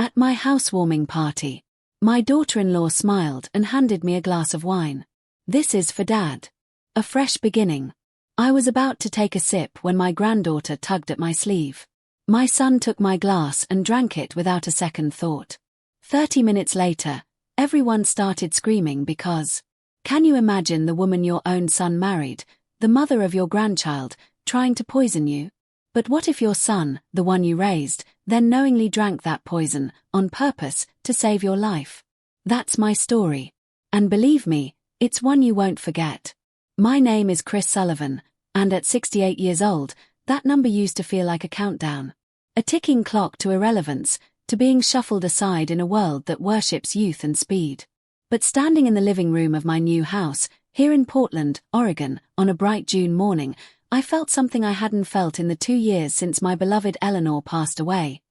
At my housewarming party, my daughter-in-law smiled and handed me a glass of wine. "This is for Dad. A fresh beginning." I was about to take a sip when my granddaughter tugged at my sleeve. My son took my glass and drank it without a second thought. 30 minutes later, everyone started screaming because, can you imagine the woman your own son married, the mother of your grandchild, trying to poison you? But what if your son, the one you raised, then knowingly drank that poison, on purpose, to save your life? That's my story. And believe me, it's one you won't forget. My name is Chris Sullivan, and at 68 years old, that number used to feel like a countdown. A ticking clock to irrelevance, to being shuffled aside in a world that worships youth and speed. But standing in the living room of my new house, here in Portland, Oregon, on a bright June morning, I felt something I hadn't felt in the 2 years since my beloved Eleanor passed away.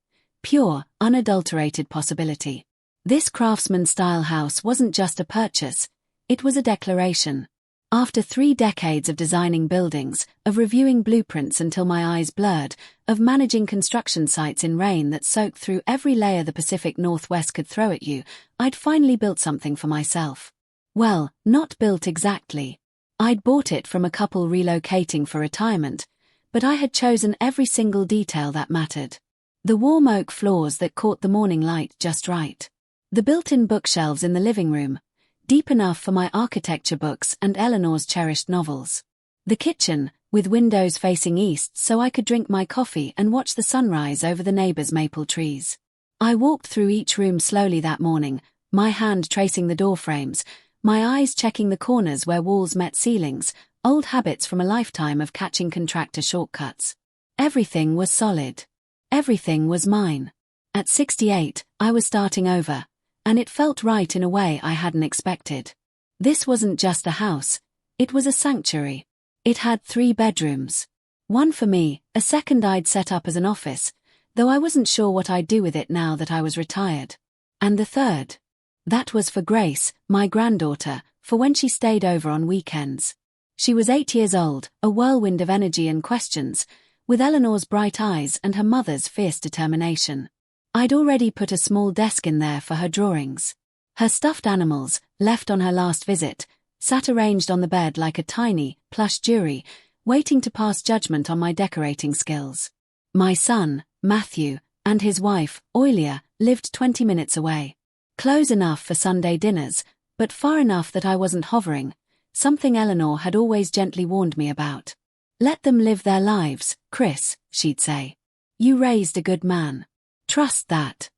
Pure, unadulterated possibility. This craftsman-style house wasn't just a purchase, it was a declaration. After 3 decades of designing buildings, of reviewing blueprints until my eyes blurred, of managing construction sites in rain that soaked through every layer the Pacific Northwest could throw at you, I'd finally built something for myself. Well, not built exactly. I'd bought it from a couple relocating for retirement, but I had chosen every single detail that mattered. The warm oak floors that caught the morning light just right. The built-in bookshelves in the living room, deep enough for my architecture books and Eleanor's cherished novels. The kitchen, with windows facing east so I could drink my coffee and watch the sunrise over the neighbors' maple trees. I walked through each room slowly that morning, my hand tracing the door frames, my eyes checking the corners where walls met ceilings, old habits from a lifetime of catching contractor shortcuts. Everything was solid. Everything was mine. At 68, I was starting over, and it felt right in a way I hadn't expected. This wasn't just a house, it was a sanctuary. It had 3 bedrooms. One for me, a second I'd set up as an office, though I wasn't sure what I'd do with it now that I was retired. And the third. That was for Grace, my granddaughter, for when she stayed over on weekends. She was 8 years old, a whirlwind of energy and questions, with Eleanor's bright eyes and her mother's fierce determination. I'd already put a small desk in there for her drawings. Her stuffed animals, left on her last visit, sat arranged on the bed like a tiny, plush jury, waiting to pass judgment on my decorating skills. My son, Matthew, and his wife, Oilia, lived 20 minutes away. Close enough for Sunday dinners, but far enough that I wasn't hovering, something Eleanor had always gently warned me about. "Let them live their lives, Chris," she'd say. "You raised a good man. Trust that."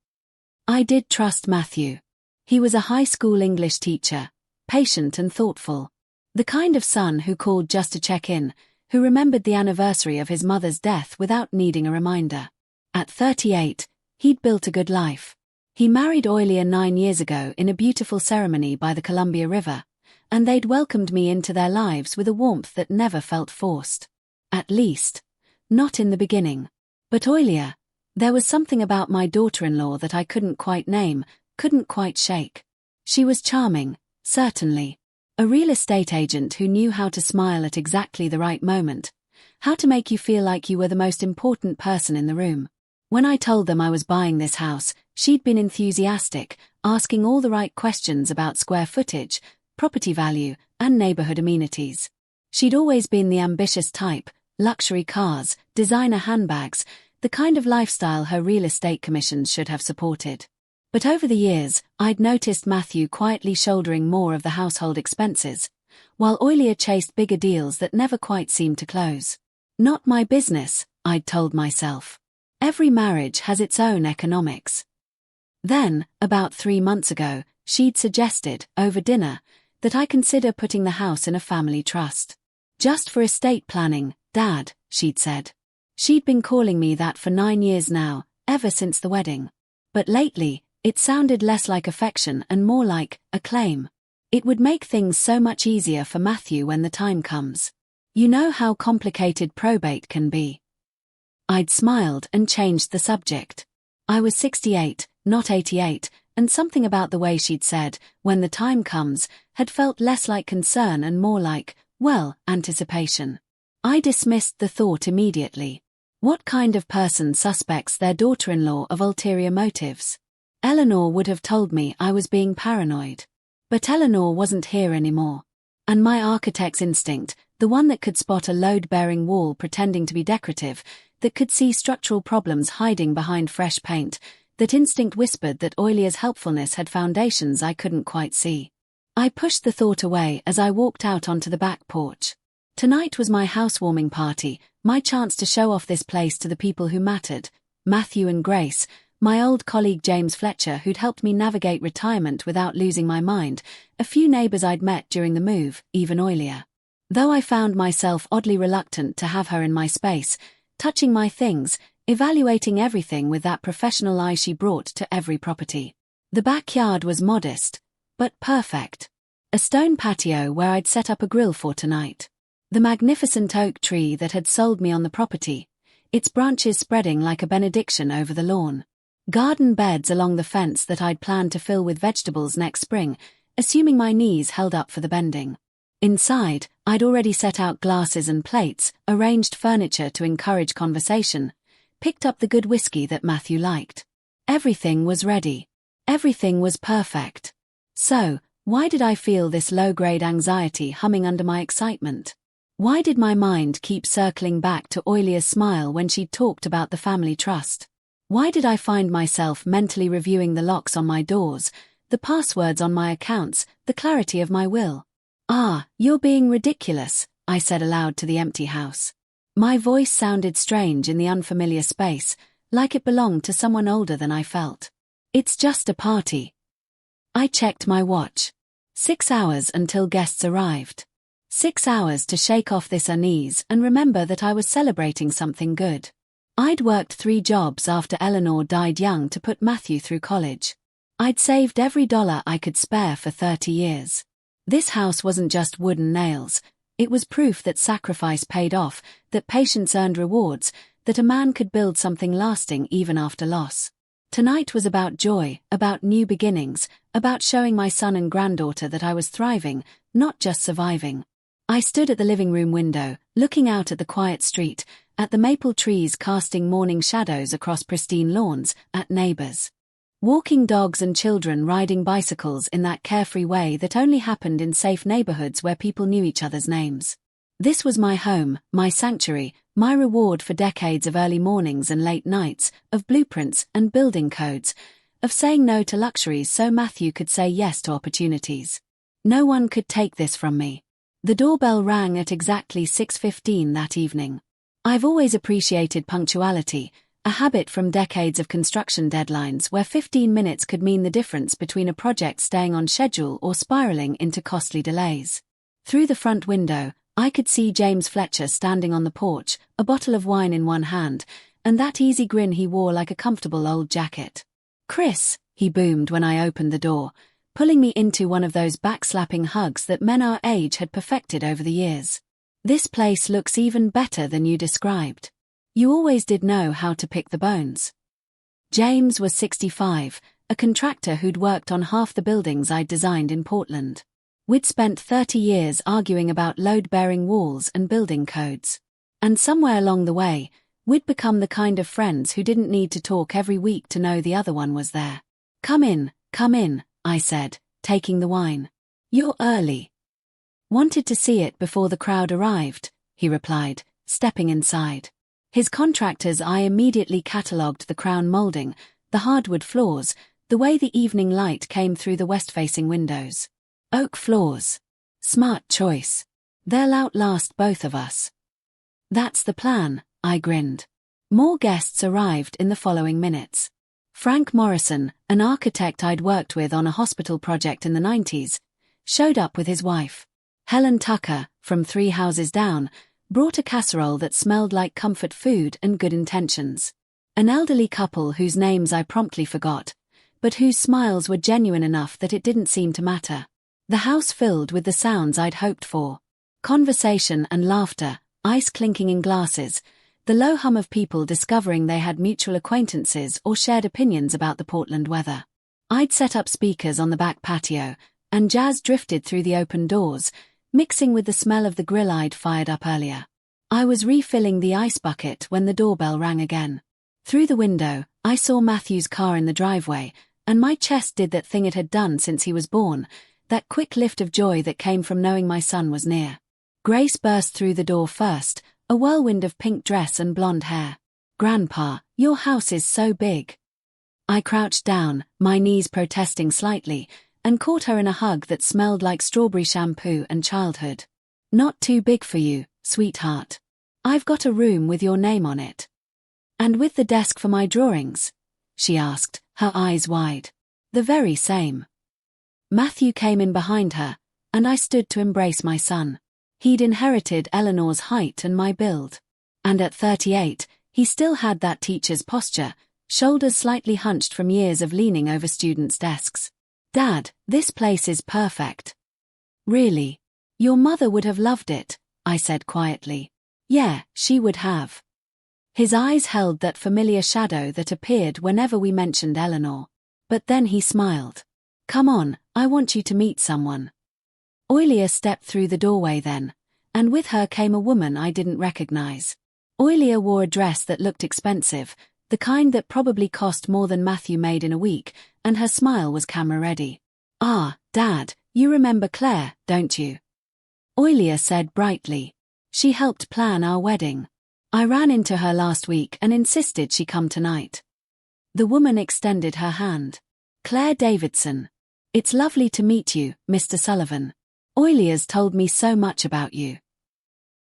I did trust Matthew. He was a high school English teacher, patient and thoughtful. The kind of son who called just to check in, who remembered the anniversary of his mother's death without needing a reminder. At 38, he'd built a good life. He married Oilia 9 years ago in a beautiful ceremony by the Columbia River, and they'd welcomed me into their lives with a warmth that never felt forced. At least, not in the beginning. But Oilia, there was something about my daughter-in-law that I couldn't quite name, couldn't quite shake. She was charming, certainly. A real estate agent who knew how to smile at exactly the right moment, how to make you feel like you were the most important person in the room. When I told them I was buying this house, she'd been enthusiastic, asking all the right questions about square footage, property value, and neighborhood amenities. She'd always been the ambitious type, luxury cars, designer handbags, the kind of lifestyle her real estate commissions should have supported. But over the years, I'd noticed Matthew quietly shouldering more of the household expenses, while Oilia chased bigger deals that never quite seemed to close. Not my business, I'd told myself. Every marriage has its own economics. Then, about 3 months ago, she'd suggested, over dinner, that I consider putting the house in a family trust. "Just for estate planning, Dad," she'd said. She'd been calling me that for 9 years now, ever since the wedding. But lately, it sounded less like affection and more like a claim. It would make things so much easier for Matthew when the time comes. You know how complicated probate can be. I'd smiled and changed the subject. I was 68, not 88, and something about the way she'd said, "when the time comes," had felt less like concern and more like, well, anticipation. I dismissed the thought immediately. What kind of person suspects their daughter-in-law of ulterior motives? Eleanor would have told me I was being paranoid. But Eleanor wasn't here anymore. And my architect's instinct, the one that could spot a load-bearing wall pretending to be decorative, that could see structural problems hiding behind fresh paint, that instinct whispered that Oilia's helpfulness had foundations I couldn't quite see. I pushed the thought away as I walked out onto the back porch. Tonight was my housewarming party, my chance to show off this place to the people who mattered, Matthew and Grace, my old colleague James Fletcher who'd helped me navigate retirement without losing my mind, a few neighbors I'd met during the move, even Oilia. Though I found myself oddly reluctant to have her in my space, touching my things, evaluating everything with that professional eye she brought to every property. The backyard was modest, but perfect. A stone patio where I'd set up a grill for tonight. The magnificent oak tree that had sold me on the property, its branches spreading like a benediction over the lawn. Garden beds along the fence that I'd planned to fill with vegetables next spring, assuming my knees held up for the bending. Inside, I'd already set out glasses and plates, arranged furniture to encourage conversation, picked up the good whiskey that Matthew liked. Everything was ready. Everything was perfect. So, why did I feel this low-grade anxiety humming under my excitement? Why did my mind keep circling back to Oilia's smile when she talked about the family trust? Why did I find myself mentally reviewing the locks on my doors, the passwords on my accounts, the clarity of my will? "Ah, you're being ridiculous," I said aloud to the empty house. My voice sounded strange in the unfamiliar space, like it belonged to someone older than I felt. "It's just a party." I checked my watch. 6 hours until guests arrived. 6 hours to shake off this unease and remember that I was celebrating something good. I'd worked 3 jobs after Eleanor died young to put Matthew through college. I'd saved every dollar I could spare for 30 years. This house wasn't just wood and nails. It was proof that sacrifice paid off, that patience earned rewards, that a man could build something lasting even after loss. Tonight was about joy, about new beginnings, about showing my son and granddaughter that I was thriving, not just surviving. I stood at the living room window, looking out at the quiet street, at the maple trees casting morning shadows across pristine lawns, at neighbors. Walking dogs and children riding bicycles in that carefree way that only happened in safe neighborhoods where people knew each other's names. This was my home, my sanctuary, my reward for decades of early mornings and late nights, of blueprints and building codes, of saying no to luxuries so Matthew could say yes to opportunities. No one could take this from me. The doorbell rang at exactly 6:15 that evening. I've always appreciated punctuality, a habit from decades of construction deadlines where 15 minutes could mean the difference between a project staying on schedule or spiraling into costly delays. Through the front window, I could see James Fletcher standing on the porch, a bottle of wine in one hand, and that easy grin he wore like a comfortable old jacket. "Chris," he boomed when I opened the door, pulling me into one of those backslapping hugs that men our age had perfected over the years. "This place looks even better than you described. You always did know how to pick the bones." James was 65, a contractor who'd worked on half the buildings I'd designed in Portland. We'd spent 30 years arguing about load-bearing walls and building codes. And somewhere along the way, we'd become the kind of friends who didn't need to talk every week to know the other one was there. Come in," I said, taking the wine. "You're early." "Wanted to see it before the crowd arrived," he replied, stepping inside. His contractor's eye immediately catalogued the crown molding, the hardwood floors, the way the evening light came through the west-facing windows. "Oak floors. Smart choice. They'll outlast both of us." "That's the plan," I grinned. More guests arrived in the following minutes. Frank Morrison, an architect I'd worked with on a hospital project in the 90s, showed up with his wife. Helen Tucker, from 3 houses down, brought a casserole that smelled like comfort food and good intentions. An elderly couple whose names I promptly forgot, but whose smiles were genuine enough that it didn't seem to matter. The house filled with the sounds I'd hoped for. Conversation and laughter, ice clinking in glasses, the low hum of people discovering they had mutual acquaintances or shared opinions about the Portland weather. I'd set up speakers on the back patio, and jazz drifted through the open doors, mixing with the smell of the grill I'd fired up earlier. I was refilling the ice bucket when the doorbell rang again. Through the window, I saw Matthew's car in the driveway, and my chest did that thing it had done since he was born, that quick lift of joy that came from knowing my son was near. Grace burst through the door first, a whirlwind of pink dress and blonde hair. "Grandpa, your house is so big." I crouched down, my knees protesting slightly, and caught her in a hug that smelled like strawberry shampoo and childhood. "Not too big for you, sweetheart. I've got a room with your name on it." "And with the desk for my drawings?" she asked, her eyes wide. "The very same." Matthew came in behind her, and I stood to embrace my son. He'd inherited Eleanor's height and my build. And at 38, he still had that teacher's posture, shoulders slightly hunched from years of leaning over students' desks. "Dad, this place is perfect." "Really? Your mother would have loved it," I said quietly. "Yeah, she would have." His eyes held that familiar shadow that appeared whenever we mentioned Eleanor. But then he smiled. "Come on, I want you to meet someone." Oilia stepped through the doorway then, and with her came a woman I didn't recognize. Oilia wore a dress that looked expensive, the kind that probably cost more than Matthew made in a week, and her smile was camera-ready. "Ah, Dad, you remember Claire, don't you?" Oilia said brightly. "She helped plan our wedding. I ran into her last week and insisted she come tonight." The woman extended her hand. "Claire Davidson. It's lovely to meet you, Mr. Sullivan. Oilia's told me so much about you."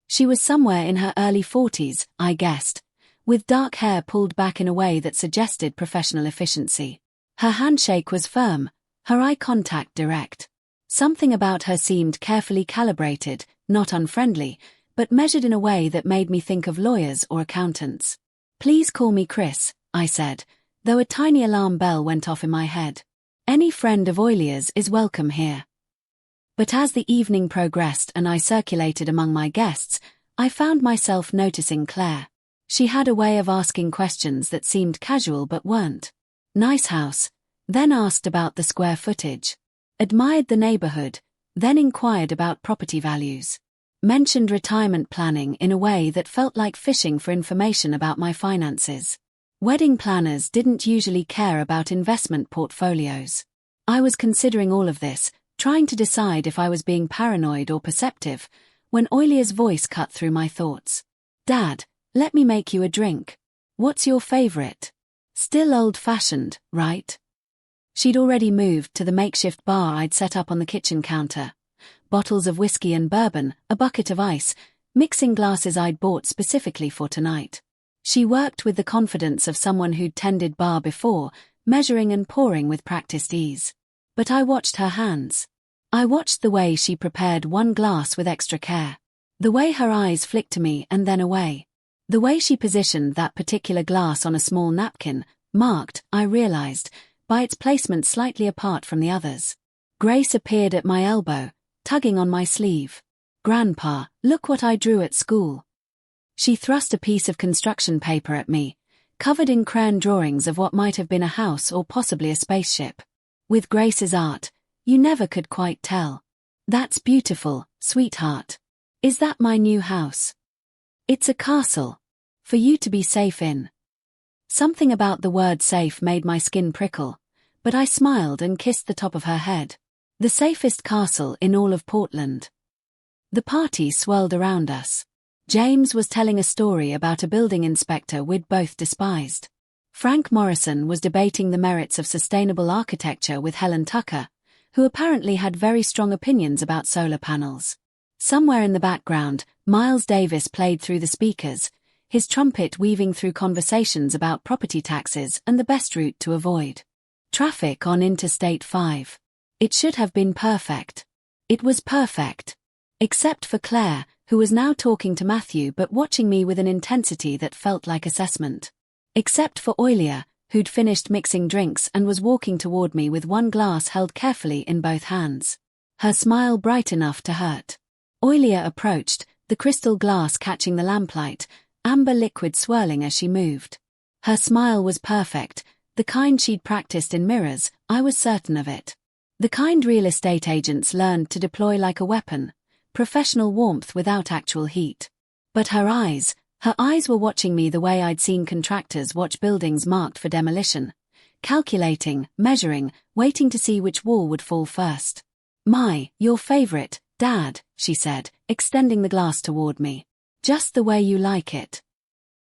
She was somewhere in her early 40s, I guessed, with dark hair pulled back in a way that suggested professional efficiency. Her handshake was firm, her eye contact direct. Something about her seemed carefully calibrated, not unfriendly, but measured in a way that made me think of lawyers or accountants. "Please call me Chris," I said, though a tiny alarm bell went off in my head. "Any friend of Oilia's is welcome here." But as the evening progressed and I circulated among my guests, I found myself noticing Claire. She had a way of asking questions that seemed casual but weren't. "Nice house," then asked about the square footage. Admired the neighborhood, then inquired about property values. Mentioned retirement planning in a way that felt like fishing for information about my finances. Wedding planners didn't usually care about investment portfolios. I was considering all of this, trying to decide if I was being paranoid or perceptive, when Oilia's voice cut through my thoughts. "Dad, let me make you a drink. What's your favorite? Still old-fashioned, right?" She'd already moved to the makeshift bar I'd set up on the kitchen counter. Bottles of whiskey and bourbon, a bucket of ice, mixing glasses I'd bought specifically for tonight. She worked with the confidence of someone who'd tended bar before, measuring and pouring with practiced ease. But I watched her hands. I watched the way she prepared one glass with extra care. The way her eyes flicked to me and then away. The way she positioned that particular glass on a small napkin, marked, I realized, by its placement slightly apart from the others. Grace appeared at my elbow, tugging on my sleeve. "Grandpa, look what I drew at school." She thrust a piece of construction paper at me, covered in crayon drawings of what might have been a house or possibly a spaceship. With Grace's art, you never could quite tell. "That's beautiful, sweetheart. Is that my new house?" "It's a castle. For you to be safe in." Something about the word safe made my skin prickle, but I smiled and kissed the top of her head. The safest castle in all of Portland. The party swirled around us. James was telling a story about a building inspector we'd both despised. Frank Morrison was debating the merits of sustainable architecture with Helen Tucker, who apparently had very strong opinions about solar panels. Somewhere in the background, Miles Davis played through the speakers, his trumpet weaving through conversations about property taxes and the best route to avoid. Traffic on Interstate 5. It should have been perfect. It was perfect. Except for Claire, who was now talking to Matthew but watching me with an intensity that felt like assessment. Except for Oilia, who'd finished mixing drinks and was walking toward me with one glass held carefully in both hands. Her smile bright enough to hurt. Oilia approached, the crystal glass catching the lamplight, amber liquid swirling as she moved. Her smile was perfect, the kind she'd practiced in mirrors, I was certain of it. The kind real estate agents learned to deploy like a weapon, professional warmth without actual heat. But her eyes were watching me the way I'd seen contractors watch buildings marked for demolition, calculating, measuring, waiting to see which wall would fall first. Your favorite, Dad, she said, extending the glass toward me. Just the way you like it.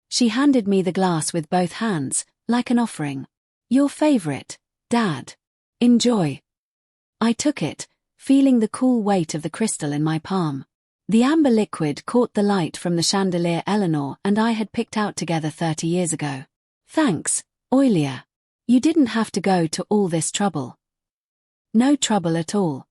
She handed me the glass with both hands, like an offering. Your favorite, Dad. Enjoy. I took it, feeling the cool weight of the crystal in my palm. The amber liquid caught the light from the chandelier Eleanor and I had picked out together 30 years ago. Thanks, Oilia. You didn't have to go to all this trouble. No trouble at all.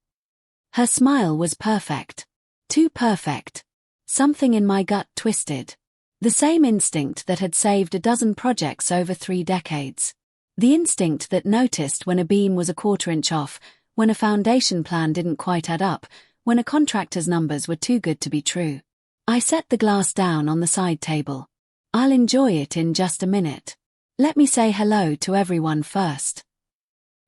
Her smile was perfect. Too perfect. Something in my gut twisted. The same instinct that had saved a dozen projects over 3 decades. The instinct that noticed when a beam was a quarter-inch off, when a foundation plan didn't quite add up, when a contractor's numbers were too good to be true. I set the glass down on the side table. I'll enjoy it in just a minute. Let me say hello to everyone first.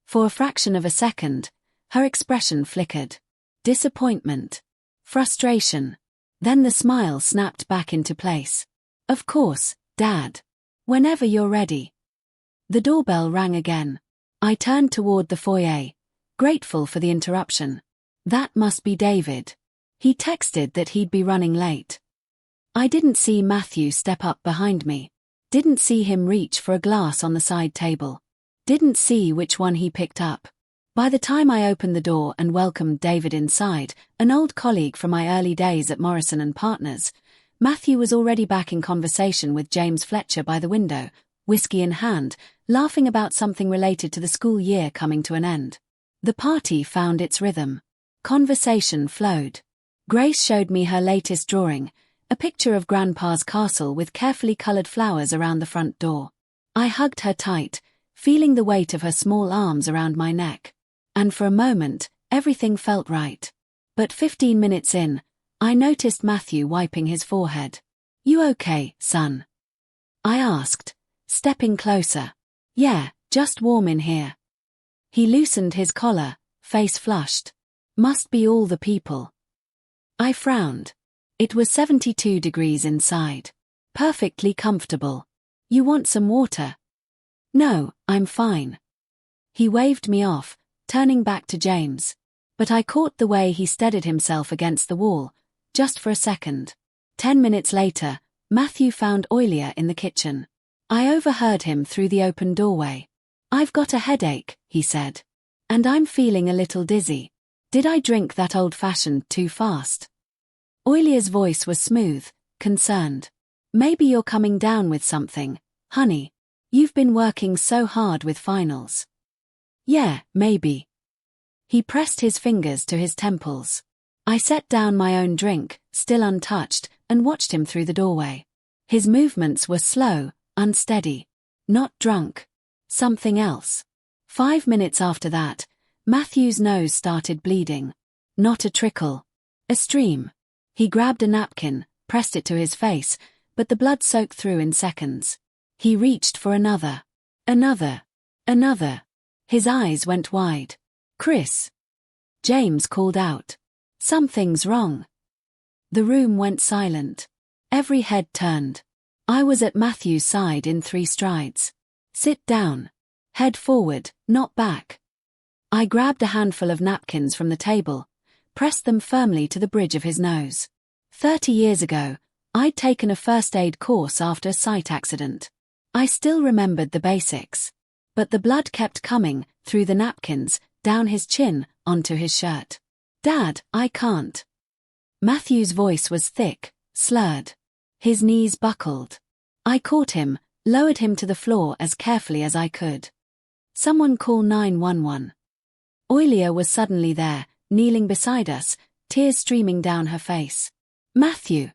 For a fraction of a second, her expression flickered. Disappointment. Frustration. Then the smile snapped back into place. Of course, Dad. Whenever you're ready. The doorbell rang again. I turned toward the foyer, grateful for the interruption. That must be David. He texted that he'd be running late. I didn't see Matthew step up behind me. Didn't see him reach for a glass on the side table. Didn't see which one he picked up. By the time I opened the door and welcomed David inside, an old colleague from my early days at Morrison & Partners, Matthew was already back in conversation with James Fletcher by the window, whiskey in hand, laughing about something related to the school year coming to an end. The party found its rhythm. Conversation flowed. Grace showed me her latest drawing, a picture of Grandpa's castle with carefully colored flowers around the front door. I hugged her tight, feeling the weight of her small arms around my neck. And for a moment, everything felt right. But 15 minutes in, I noticed Matthew wiping his forehead. You okay, son? I asked, stepping closer. Yeah, just warm in here. He loosened his collar, face flushed. Must be all the people. I frowned. It was 72 degrees inside. Perfectly comfortable. You want some water? No, I'm fine. He waved me off, turning back to James. But I caught the way he steadied himself against the wall, just for a second. 10 minutes later, Matthew found Oilia in the kitchen. I overheard him through the open doorway. I've got a headache, he said. And I'm feeling a little dizzy. Did I drink that old-fashioned too fast? Oilia's voice was smooth, concerned. Maybe you're coming down with something, honey. You've been working so hard with finals. Yeah, maybe. He pressed his fingers to his temples. I set down my own drink, still untouched, and watched him through the doorway. His movements were slow, unsteady. Not drunk. Something else. 5 minutes after that, Matthew's nose started bleeding. Not a trickle. A stream. He grabbed a napkin, pressed it to his face, but the blood soaked through in seconds. He reached for another. Another. His eyes went wide. Chris. James called out. Something's wrong. The room went silent. Every head turned. I was at Matthew's side in 3 strides. Sit down. Head forward, not back. I grabbed a handful of napkins from the table, pressed them firmly to the bridge of his nose. 30 years ago, I'd taken a first aid course after a sight accident. I still remembered the basics. But the blood kept coming, through the napkins, down his chin, onto his shirt. Dad, I can't. Matthew's voice was thick, slurred. His knees buckled. I caught him, lowered him to the floor as carefully as I could. Someone call 911. Oilia was suddenly there, kneeling beside us, tears streaming down her face. Matthew,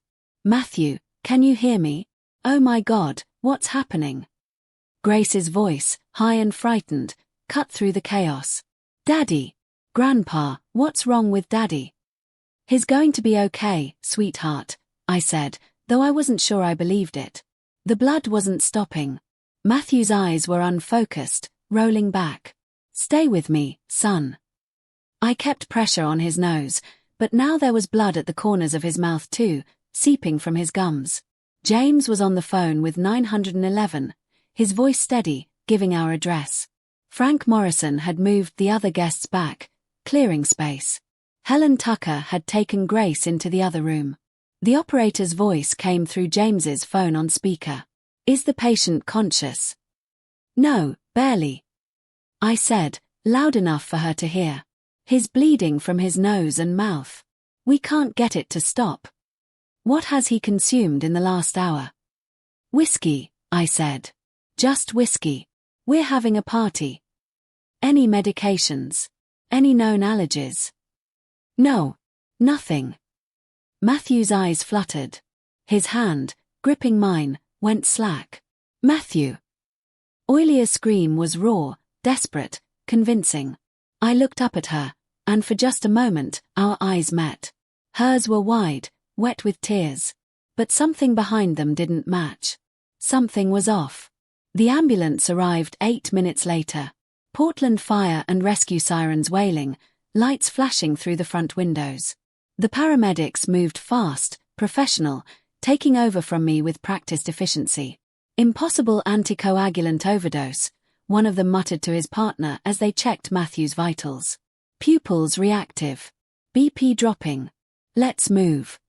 can you hear me? Oh my God, what's happening? Grace's voice, high and frightened, cut through the chaos. Daddy. Grandpa, what's wrong with Daddy? He's going to be okay, sweetheart, I said, though I wasn't sure I believed it. The blood wasn't stopping. Matthew's eyes were unfocused, rolling back. Stay with me, son. I kept pressure on his nose, but now there was blood at the corners of his mouth too, seeping from his gums. James was on the phone with 911, his voice steady, giving our address. Frank Morrison had moved the other guests back, clearing space. Helen Tucker had taken Grace into the other room. The operator's voice came through James's phone on speaker. "Is the patient conscious?" "No, barely," I said, loud enough for her to hear. "He's bleeding from his nose and mouth. We can't get it to stop." "What has he consumed in the last hour?" "Whiskey," I said. "Just whiskey. We're having a party." "Any medications? Any known allergies?" "No. Nothing." Matthew's eyes fluttered. His hand, gripping mine, went slack. "Matthew!" Oilia's scream was raw, desperate, convincing. I looked up at her, and for just a moment, our eyes met. Hers were wide, wet with tears. But something behind them didn't match. Something was off. The ambulance arrived 8 minutes later. Portland fire and rescue sirens wailing, lights flashing through the front windows. The paramedics moved fast, professional, taking over from me with practiced efficiency. "Impossible anticoagulant overdose," one of them muttered to his partner as they checked Matthew's vitals. "Pupils reactive. BP dropping. Let's move."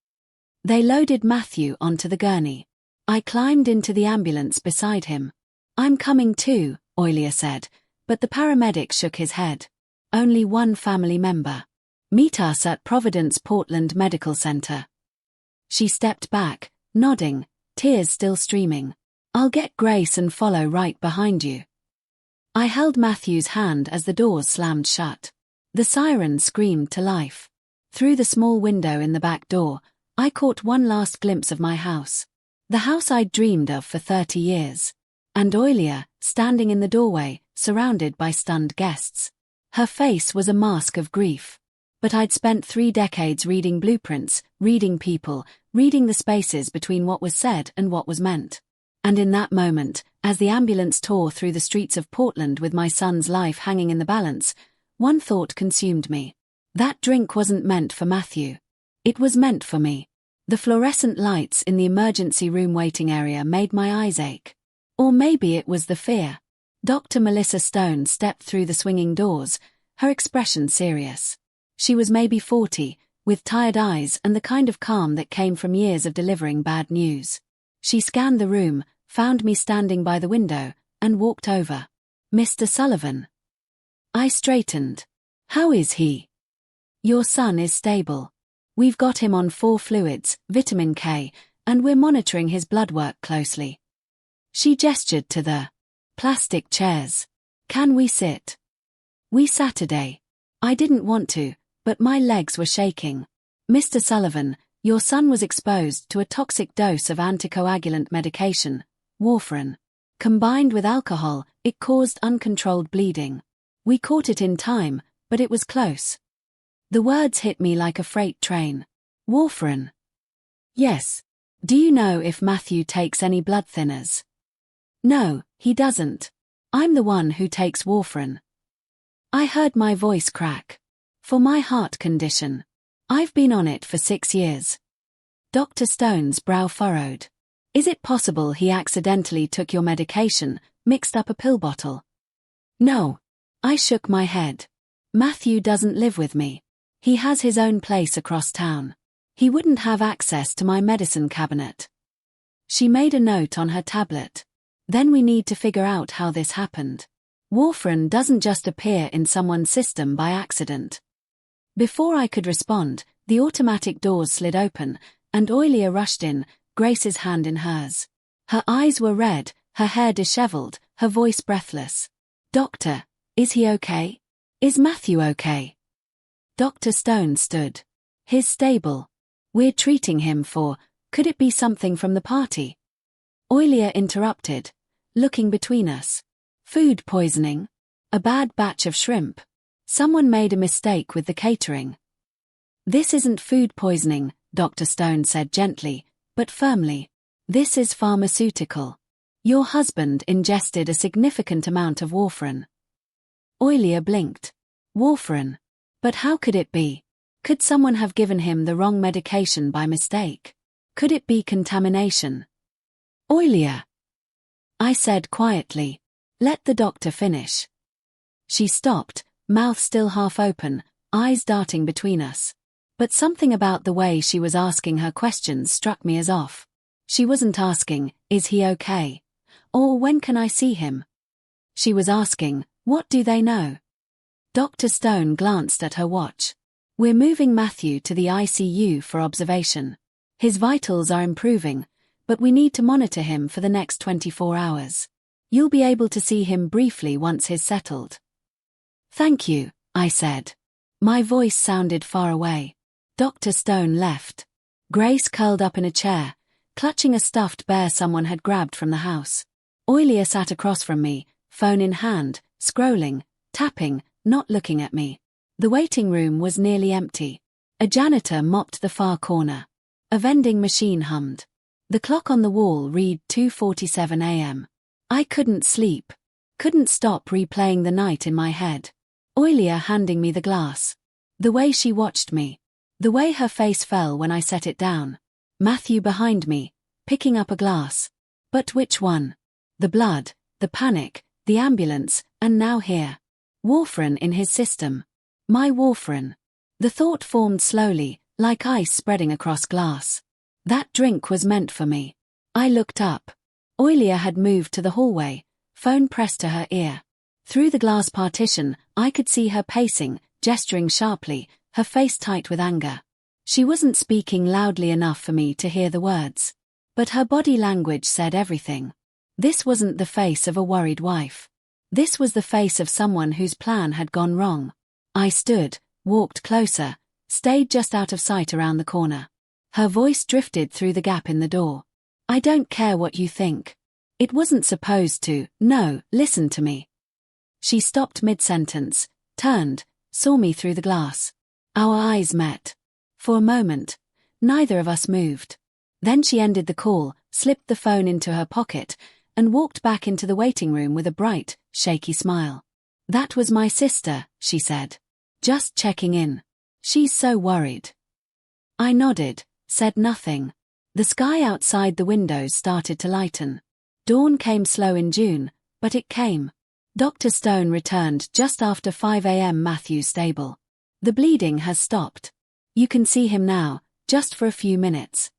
They loaded Matthew onto the gurney. I climbed into the ambulance beside him. "I'm coming too," Oilia said, but the paramedic shook his head. "Only one family member. Meet us at Providence Portland Medical Center." She stepped back, nodding, tears still streaming. "I'll get Grace and follow right behind you." I held Matthew's hand as the doors slammed shut. The siren screamed to life. Through the small window in the back door, I caught one last glimpse of my house. The house I'd dreamed of for 30 years. And Oilia, standing in the doorway, surrounded by stunned guests. Her face was a mask of grief. But I'd spent 3 decades reading blueprints, reading people, reading the spaces between what was said and what was meant. And in that moment, as the ambulance tore through the streets of Portland with my son's life hanging in the balance, one thought consumed me. That drink wasn't meant for Matthew. It was meant for me. The fluorescent lights in the emergency room waiting area made my eyes ache. Or maybe it was the fear. Dr. Melissa Stone stepped through the swinging doors, her expression serious. She was maybe 40, with tired eyes and the kind of calm that came from years of delivering bad news. She scanned the room, found me standing by the window, and walked over. "Mr. Sullivan." I straightened. "How is he?" "Your son is stable. We've got him on 4 fluids, vitamin K, and we're monitoring his blood work closely." She gestured to the plastic chairs. "Can we sit?" We sat today. I didn't want to, but my legs were shaking. "Mr. Sullivan, your son was exposed to a toxic dose of anticoagulant medication, warfarin. Combined with alcohol, it caused uncontrolled bleeding. We caught it in time, but it was close." The words hit me like a freight train. "Warfarin?" "Yes. Do you know if Matthew takes any blood thinners?" "No, he doesn't. I'm the one who takes warfarin." I heard my voice crack. "For my heart condition. I've been on it for 6 years." Dr. Stone's brow furrowed. "Is it possible he accidentally took your medication, mixed up a pill bottle?" "No." I shook my head. "Matthew doesn't live with me. He has his own place across town. He wouldn't have access to my medicine cabinet." She made a note on her tablet. "Then we need to figure out how this happened. Warfarin doesn't just appear in someone's system by accident." Before I could respond, the automatic doors slid open, and Oilia rushed in, Grace's hand in hers. Her eyes were red, her hair disheveled, her voice breathless. "Doctor, is he okay? Is Matthew okay?" Dr. Stone stood. "He's stable. We're treating him for, could it be something from the party?" Oilia interrupted, looking between us. "Food poisoning? A bad batch of shrimp? Someone made a mistake with the catering." "This isn't food poisoning," Dr. Stone said gently, but firmly. "This is pharmaceutical. Your husband ingested a significant amount of warfarin." Oilia blinked. "Warfarin? But how could it be? Could someone have given him the wrong medication by mistake? Could it be contamination?" "Oilia," I said quietly, "let the doctor finish." She stopped, mouth still half open, eyes darting between us. But something about the way she was asking her questions struck me as off. She wasn't asking, "Is he okay?" or "When can I see him?" She was asking, "What do they know?" Dr. Stone glanced at her watch. "We're moving Matthew to the ICU for observation. His vitals are improving, but we need to monitor him for the next 24 hours. You'll be able to see him briefly once he's settled." "Thank you," I said. My voice sounded far away. Dr. Stone left. Grace curled up in a chair, clutching a stuffed bear someone had grabbed from the house. Oilia sat across from me, phone in hand, scrolling, tapping, not looking at me. The waiting room was nearly empty. A janitor mopped the far corner. A vending machine hummed. The clock on the wall read 2:47 a.m. I couldn't sleep. Couldn't stop replaying the night in my head. Oilia handing me the glass. The way she watched me. The way her face fell when I set it down. Matthew behind me, picking up a glass. But which one? The blood, the panic, the ambulance, and now here. Warfarin in his system. My warfarin. The thought formed slowly, like ice spreading across glass. That drink was meant for me. I looked up. Oilia had moved to the hallway, phone pressed to her ear. Through the glass partition, I could see her pacing, gesturing sharply, her face tight with anger. She wasn't speaking loudly enough for me to hear the words. But her body language said everything. This wasn't the face of a worried wife. This was the face of someone whose plan had gone wrong. I stood, walked closer, stayed just out of sight around the corner. Her voice drifted through the gap in the door. "I don't care what you think. It wasn't supposed to. No, listen to me." She stopped mid-sentence, turned, saw me through the glass. Our eyes met. For a moment, neither of us moved. Then she ended the call, slipped the phone into her pocket, and walked back into the waiting room with a bright, shaky smile. "That was my sister," she said. "Just checking in. She's so worried." I nodded, said nothing. The sky outside the windows started to lighten. Dawn came slow in June, but it came. Dr. Stone returned just after 5 a.m. Matthew's stable. "The bleeding has stopped. You can see him now, just for a few minutes."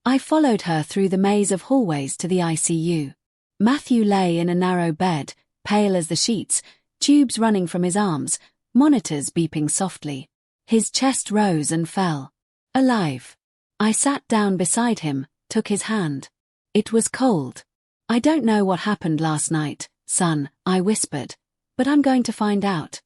I followed her through the maze of hallways to the ICU. Matthew lay in a narrow bed, pale as the sheets, tubes running from his arms, monitors beeping softly. His chest rose and fell. Alive. I sat down beside him, took his hand. It was cold. "I don't know what happened last night, son," I whispered, "but I'm going to find out."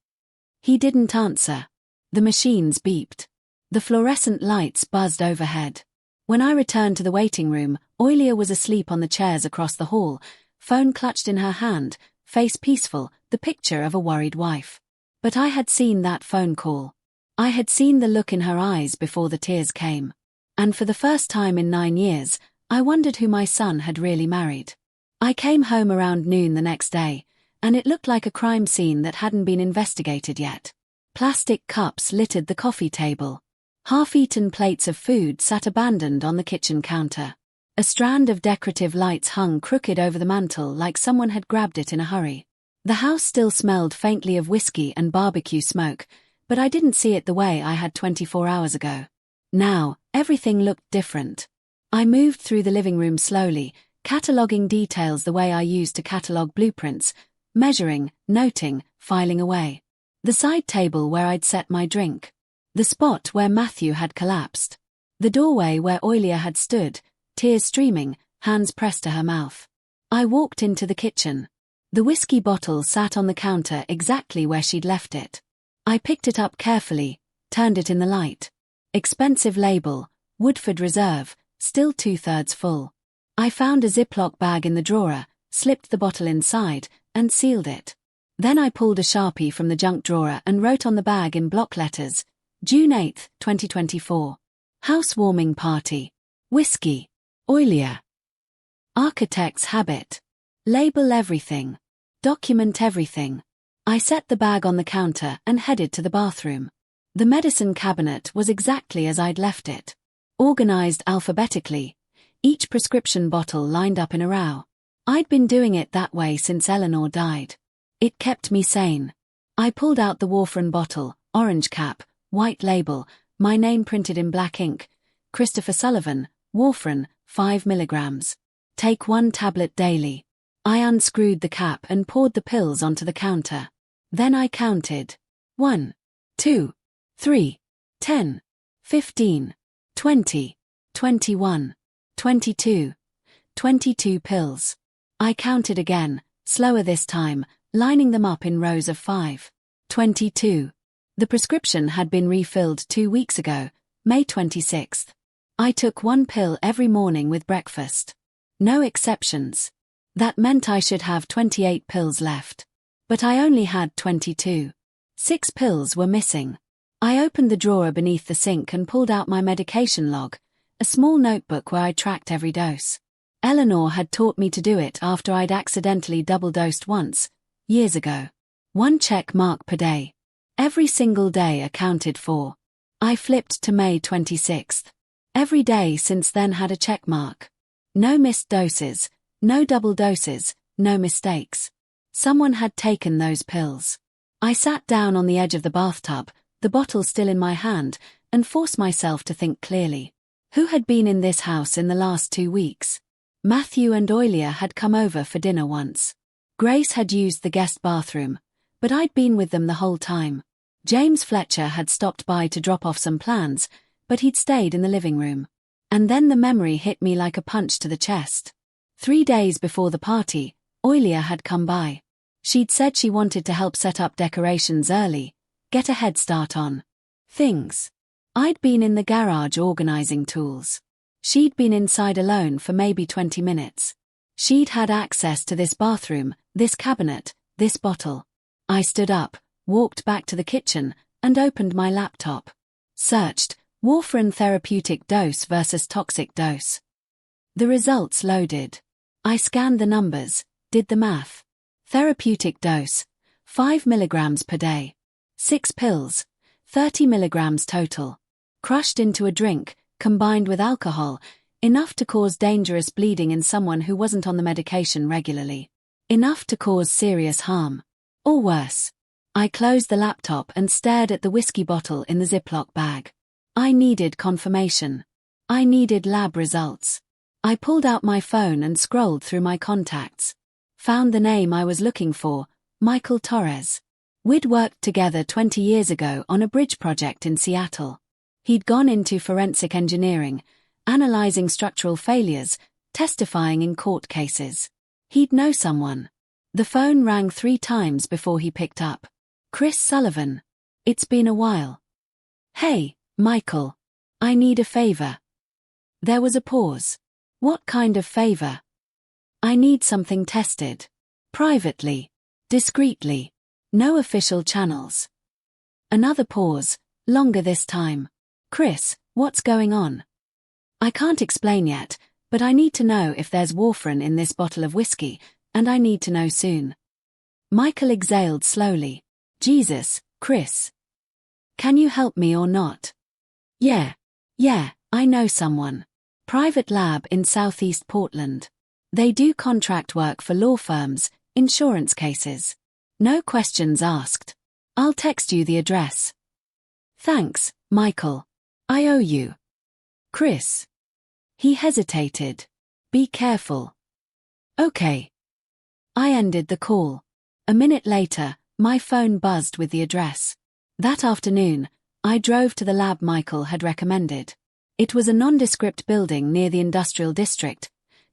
He didn't answer. The machines beeped. The fluorescent lights buzzed overhead. When I returned to the waiting room, Oilia was asleep on the chairs across the hall, phone clutched in her hand, face peaceful, the picture of a worried wife. But I had seen that phone call. I had seen the look in her eyes before the tears came. And for the first time in 9 years, I wondered who my son had really married. I came home around noon the next day, and it looked like a crime scene that hadn't been investigated yet. Plastic cups littered the coffee table. Half-eaten plates of food sat abandoned on the kitchen counter. A strand of decorative lights hung crooked over the mantel like someone had grabbed it in a hurry. The house still smelled faintly of whiskey and barbecue smoke, but I didn't see it the way I had 24 hours ago. Now, everything looked different. I moved through the living room slowly, cataloguing details the way I used to catalogue blueprints, measuring, noting, filing away. The side table where I'd set my drink. The spot where Matthew had collapsed. The doorway where Oilia had stood, tears streaming, hands pressed to her mouth. I walked into the kitchen. The whiskey bottle sat on the counter exactly where she'd left it. I picked it up carefully, turned it in the light. Expensive label, Woodford Reserve, still 2/3 full. I found a Ziploc bag in the drawer, slipped the bottle inside, and sealed it. Then I pulled a Sharpie from the junk drawer and wrote on the bag in block letters, June 8, 2024. Housewarming party. Whiskey. Oilia. Architect's habit. Label everything. Document everything. I set the bag on the counter and headed to the bathroom. The medicine cabinet was exactly as I'd left it. Organized alphabetically, each prescription bottle lined up in a row. I'd been doing it that way since Eleanor died. It kept me sane. I pulled out the warfarin bottle, orange cap, white label, my name printed in black ink, Christopher Sullivan, warfarin, 5 milligrams. Take 1 tablet daily. I unscrewed the cap and poured the pills onto the counter. Then I counted. 1, 2, 3, 10, 15, 20, 21, 22, 22 pills. I counted again, slower this time, lining them up in rows of 5. 22. The prescription had been refilled 2 weeks ago, May 26th. I took 1 pill every morning with breakfast. No exceptions. That meant I should have 28 pills left. But I only had 22. 6 pills were missing. I opened the drawer beneath the sink and pulled out my medication log, a small notebook where I tracked every dose. Eleanor had taught me to do it after I'd accidentally double-dosed once, years ago. 1 check mark per day. Every single day accounted for. I flipped to May 26th. Every day since then had a check mark. No missed doses, no double doses, no mistakes. Someone had taken those pills. I sat down on the edge of the bathtub, the bottle still in my hand, and forced myself to think clearly. Who had been in this house in the last 2 weeks? Matthew and Oilia had come over for dinner once. Grace had used the guest bathroom, but I'd been with them the whole time. James Fletcher had stopped by to drop off some plans, but he'd stayed in the living room. And then the memory hit me like a punch to the chest. 3 days before the party, Oilia had come by. She'd said she wanted to help set up decorations early, get a head start on things. I'd been in the garage organizing tools. She'd been inside alone for maybe 20 minutes. She'd had access to this bathroom, this cabinet, this bottle. I stood up, walked back to the kitchen, and opened my laptop. Searched, warfarin therapeutic dose versus toxic dose. The results loaded. I scanned the numbers, did the math. Therapeutic dose, 5 milligrams per day. 6 pills, 30 milligrams total. Crushed into a drink, combined with alcohol, enough to cause dangerous bleeding in someone who wasn't on the medication regularly. Enough to cause serious harm. Or worse. I closed the laptop and stared at the whiskey bottle in the Ziploc bag. I needed confirmation. I needed lab results. I pulled out my phone and scrolled through my contacts. Found the name I was looking for, Michael Torres. We'd worked together 20 years ago on a bridge project in Seattle. He'd gone into forensic engineering, analyzing structural failures, testifying in court cases. He'd know someone. The phone rang 3 times before he picked up. Chris Sullivan. It's been a while. Hey, Michael. I need a favor. There was a pause. What kind of favor? I need something tested. Privately. Discreetly. No official channels. Another pause, longer this time. Chris, what's going on? I can't explain yet, but I need to know if there's warfarin in this bottle of whiskey, and I need to know soon. Michael exhaled slowly. Jesus, Chris. Can you help me or not? Yeah, I know someone. Private lab in Southeast Portland. They do contract work for law firms, insurance cases. No questions asked. I'll text you the address. Thanks, Michael. I owe you. Chris. He hesitated. Be careful. Okay. I ended the call. A minute later, my phone buzzed with the address. That afternoon, I drove to the lab Michael had recommended. It was a nondescript building near the industrial district,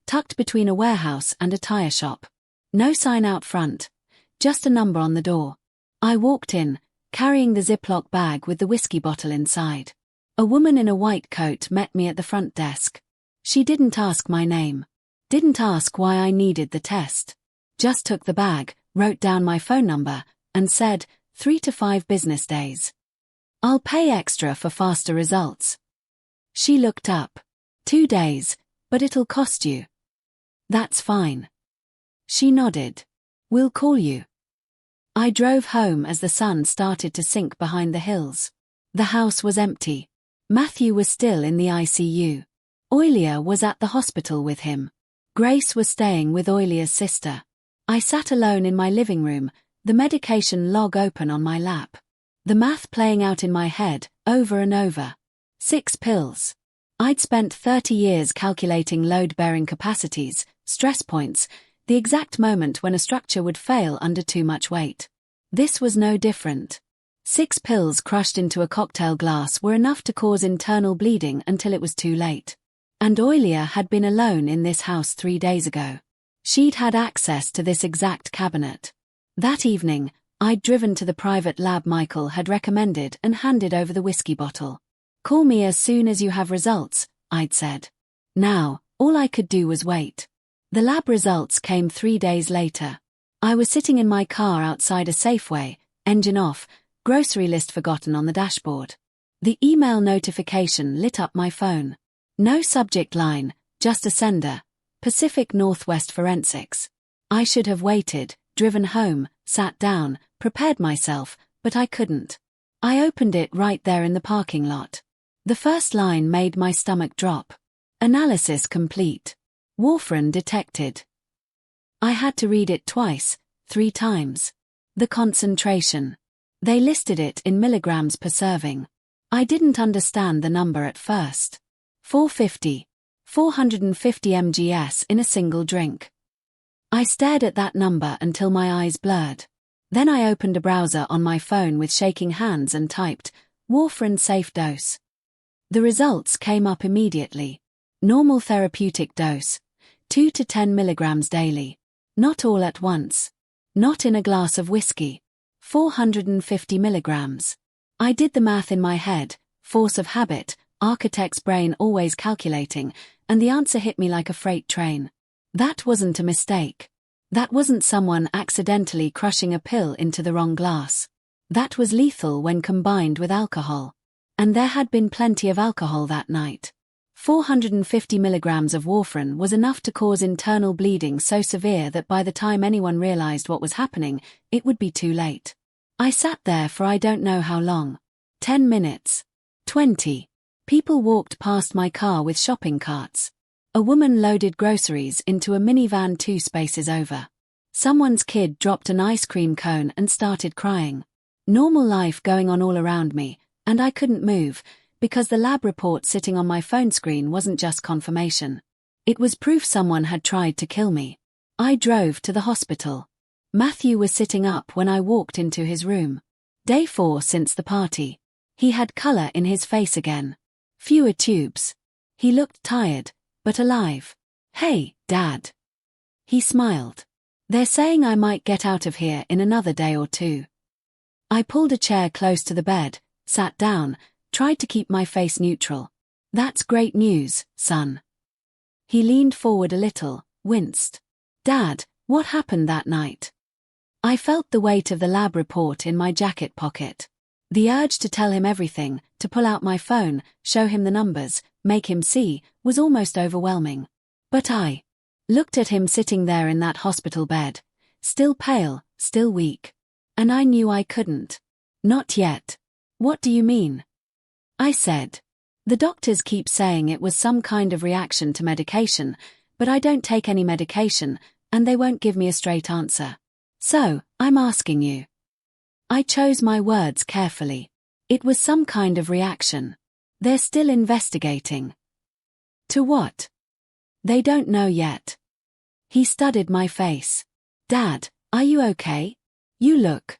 tucked between a warehouse and a tire shop. No sign out front, just a number on the door. I walked in, carrying the Ziploc bag with the whiskey bottle inside. A woman in a white coat met me at the front desk. She didn't ask my name. Didn't ask why I needed the test. Just took the bag, wrote down my phone number, and said, 3 to 5 business days. I'll pay extra for faster results. She looked up. 2 days, but it'll cost you. That's fine. She nodded. We'll call you. I drove home as the sun started to sink behind the hills. The house was empty. Matthew was still in the ICU. Oilia was at the hospital with him. Grace was staying with Oilia's sister. I sat alone in my living room, the medication log open on my lap. The math playing out in my head, over and over. 6 pills. I'd spent 30 years calculating load-bearing capacities, stress points, the exact moment when a structure would fail under too much weight. This was no different. 6 pills crushed into a cocktail glass were enough to cause internal bleeding until it was too late. And Oilia had been alone in this house 3 days ago. She'd had access to this exact cabinet. That evening, I'd driven to the private lab Michael had recommended and handed over the whiskey bottle. "Call me as soon as you have results," I'd said. Now, all I could do was wait. The lab results came 3 days later. I was sitting in my car outside a Safeway, engine off, grocery list forgotten on the dashboard. The email notification lit up my phone. No subject line, just a sender, Pacific Northwest Forensics. I should have waited, driven home, sat down, prepared myself, but I couldn't. I opened it right there in the parking lot. The first line made my stomach drop. Analysis complete. Warfarin detected. I had to read it twice, 3 times. The concentration. They listed it in milligrams per serving. I didn't understand the number at first. 450 mgs in a single drink. I stared at that number until my eyes blurred. Then I opened a browser on my phone with shaking hands and typed, "Warfarin safe dose." The results came up immediately. Normal therapeutic dose, 2 to 10 milligrams daily. Not all at once. Not in a glass of whiskey. 450 milligrams. I did the math in my head, force of habit, architect's brain always calculating, and the answer hit me like a freight train. That wasn't a mistake. That wasn't someone accidentally crushing a pill into the wrong glass. That was lethal when combined with alcohol. And there had been plenty of alcohol that night. 450 milligrams of warfarin was enough to cause internal bleeding so severe that by the time anyone realized what was happening, it would be too late. I sat there for I don't know how long. 10 minutes. 20. People walked past my car with shopping carts. A woman loaded groceries into a minivan 2 spaces over. Someone's kid dropped an ice cream cone and started crying. Normal life going on all around me, and I couldn't move, because the lab report sitting on my phone screen wasn't just confirmation. It was proof someone had tried to kill me. I drove to the hospital. Matthew was sitting up when I walked into his room. Day 4 since the party. He had color in his face again. Fewer tubes. He looked tired, but alive. "Hey, Dad." He smiled. "They're saying I might get out of here in another day or 2. I pulled a chair close to the bed, sat down, tried to keep my face neutral. "That's great news, son." He leaned forward a little, winced. "Dad, what happened that night?" I felt the weight of the lab report in my jacket pocket. The urge to tell him everything, to pull out my phone, show him the numbers, make him see, was almost overwhelming. But I looked at him sitting there in that hospital bed, still pale, still weak. And I knew I couldn't. "Not yet." "What do you mean?" I said. "The doctors keep saying it was some kind of reaction to medication, but I don't take any medication, and they won't give me a straight answer. So, I'm asking you." I chose my words carefully. It was some kind of reaction. They're still investigating. To what? They don't know yet. He studied my face. "Dad, are you okay? You look."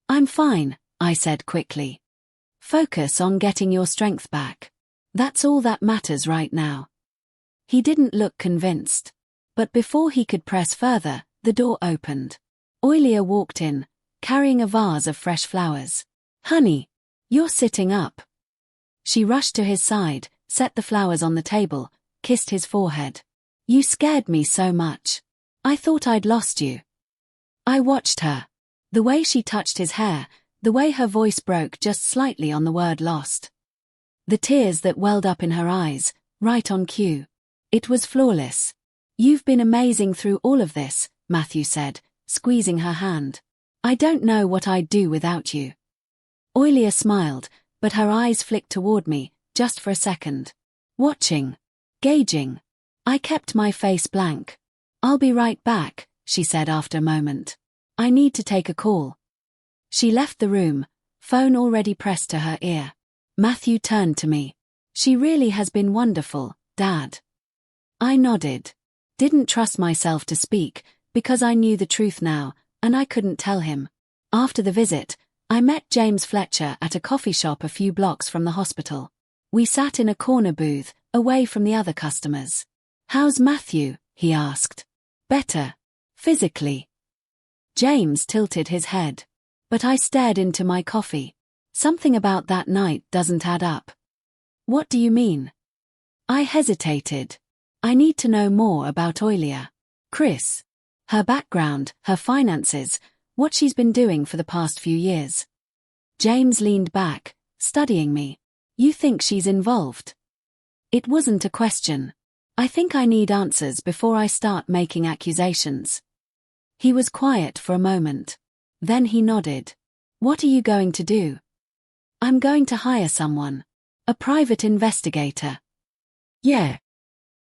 "I'm fine," I said quickly. "Focus on getting your strength back. That's all that matters right now." He didn't look convinced. But before he could press further, the door opened. Oilia walked in, carrying a vase of fresh flowers. "Honey, you're sitting up." She rushed to his side, set the flowers on the table, kissed his forehead. "You scared me so much. I thought I'd lost you." I watched her. The way she touched his hair, the way her voice broke just slightly on the word lost. The tears that welled up in her eyes, right on cue. It was flawless. "You've been amazing through all of this," Matthew said, squeezing her hand. "I don't know what I'd do without you." Oilia smiled, but her eyes flicked toward me, just for a second. Watching. Gauging. I kept my face blank. "I'll be right back," she said after a moment. I need to take a call. She left the room, phone already pressed to her ear. Matthew turned to me. She really has been wonderful, Dad. I nodded. Didn't trust myself to speak, because I knew the truth now, and I couldn't tell him. After the visit, I met James Fletcher at a coffee shop a few blocks from the hospital. We sat in a corner booth, away from the other customers. How's Matthew? He asked. Better. Physically. James tilted his head. But I stared into my coffee. Something about that night doesn't add up. What do you mean? I hesitated. I need to know more about Oilia. Chris. Her background, her finances, what she's been doing for the past few years. James leaned back, studying me. You think she's involved? It wasn't a question. I think I need answers before I start making accusations. He was quiet for a moment. Then he nodded. What are you going to do? I'm going to hire someone. A private investigator. Yeah.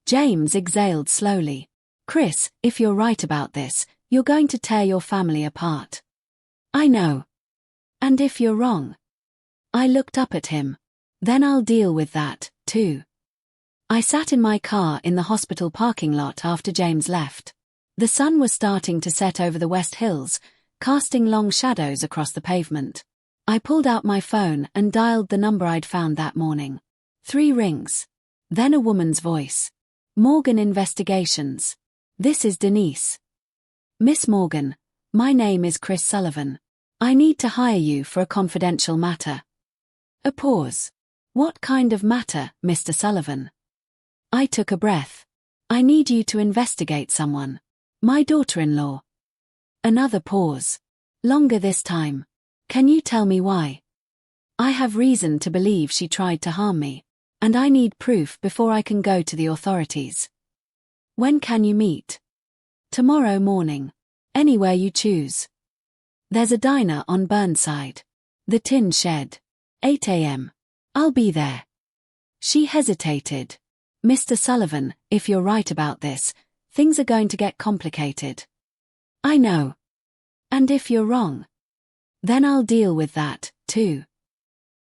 James exhaled slowly. Chris, if you're right about this, you're going to tear your family apart. I know. And if you're wrong? I looked up at him. Then I'll deal with that, too. I sat in my car in the hospital parking lot after James left. The sun was starting to set over the West Hills, casting long shadows across the pavement. I pulled out my phone and dialed the number I'd found that morning. 3 rings. Then a woman's voice. Morgan Investigations. This is Denise. Miss Morgan, my name is Chris Sullivan. I need to hire you for a confidential matter. A pause. What kind of matter, Mr. Sullivan? I took a breath. I need you to investigate someone. My daughter-in-law. Another pause. Longer this time. Can you tell me why? I have reason to believe she tried to harm me, and I need proof before I can go to the authorities. When can you meet? Tomorrow morning. Anywhere you choose. There's a diner on Burnside. The Tin Shed. 8 a.m. I'll be there. She hesitated. Mr. Sullivan, if you're right about this, things are going to get complicated. I know. And if you're wrong? Then I'll deal with that, too.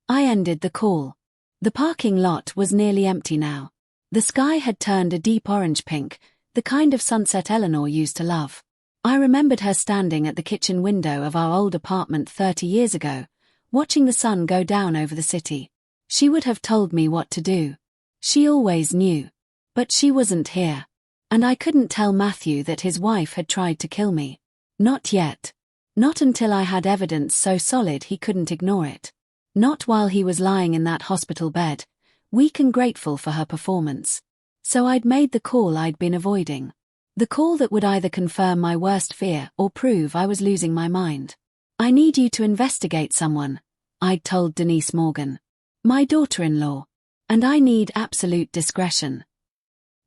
I ended the call. The parking lot was nearly empty now. The sky had turned a deep orange-pink, the kind of sunset Eleanor used to love. I remembered her standing at the kitchen window of our old apartment 30 years ago, watching the sun go down over the city. She would have told me what to do. She always knew. But she wasn't here. And I couldn't tell Matthew that his wife had tried to kill me. Not yet. Not until I had evidence so solid he couldn't ignore it. Not while he was lying in that hospital bed, weak and grateful for her performance. So I'd made the call I'd been avoiding. The call that would either confirm my worst fear or prove I was losing my mind. I need you to investigate someone, I'd told Denise Morgan. My daughter-in-law. And I need absolute discretion.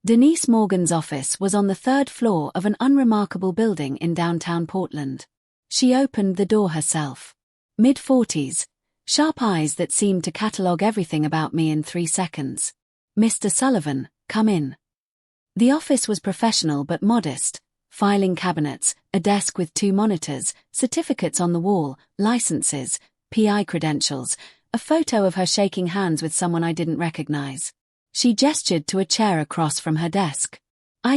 Denise Morgan's office was on the 3rd floor of an unremarkable building in downtown Portland. She opened the door herself. Mid-40s, sharp eyes that seemed to catalogue everything about me in 3 seconds. Mr. Sullivan, come in. The office was professional but modest. Filing cabinets, a desk with 2 monitors, certificates on the wall, licenses, PI credentials, a photo of her shaking hands with someone I didn't recognize. She gestured to a chair across from her desk.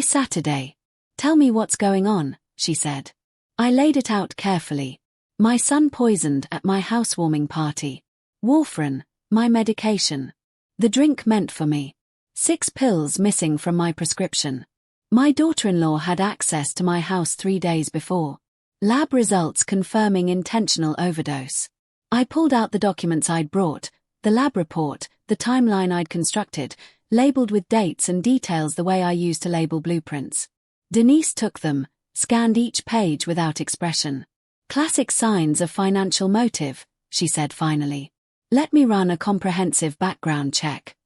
Saturday. Tell me what's going on, she said. I laid it out carefully. My son poisoned at my housewarming party. Warfarin, my medication. The drink meant for me. 6 pills missing from my prescription. My daughter-in-law had access to my house 3 days before. Lab results confirming intentional overdose. I pulled out the documents I'd brought, the lab report, the timeline I'd constructed, labeled with dates and details the way I used to label blueprints. Denise took them, scanned each page without expression. Classic signs of financial motive, she said finally. Let me run a comprehensive background check.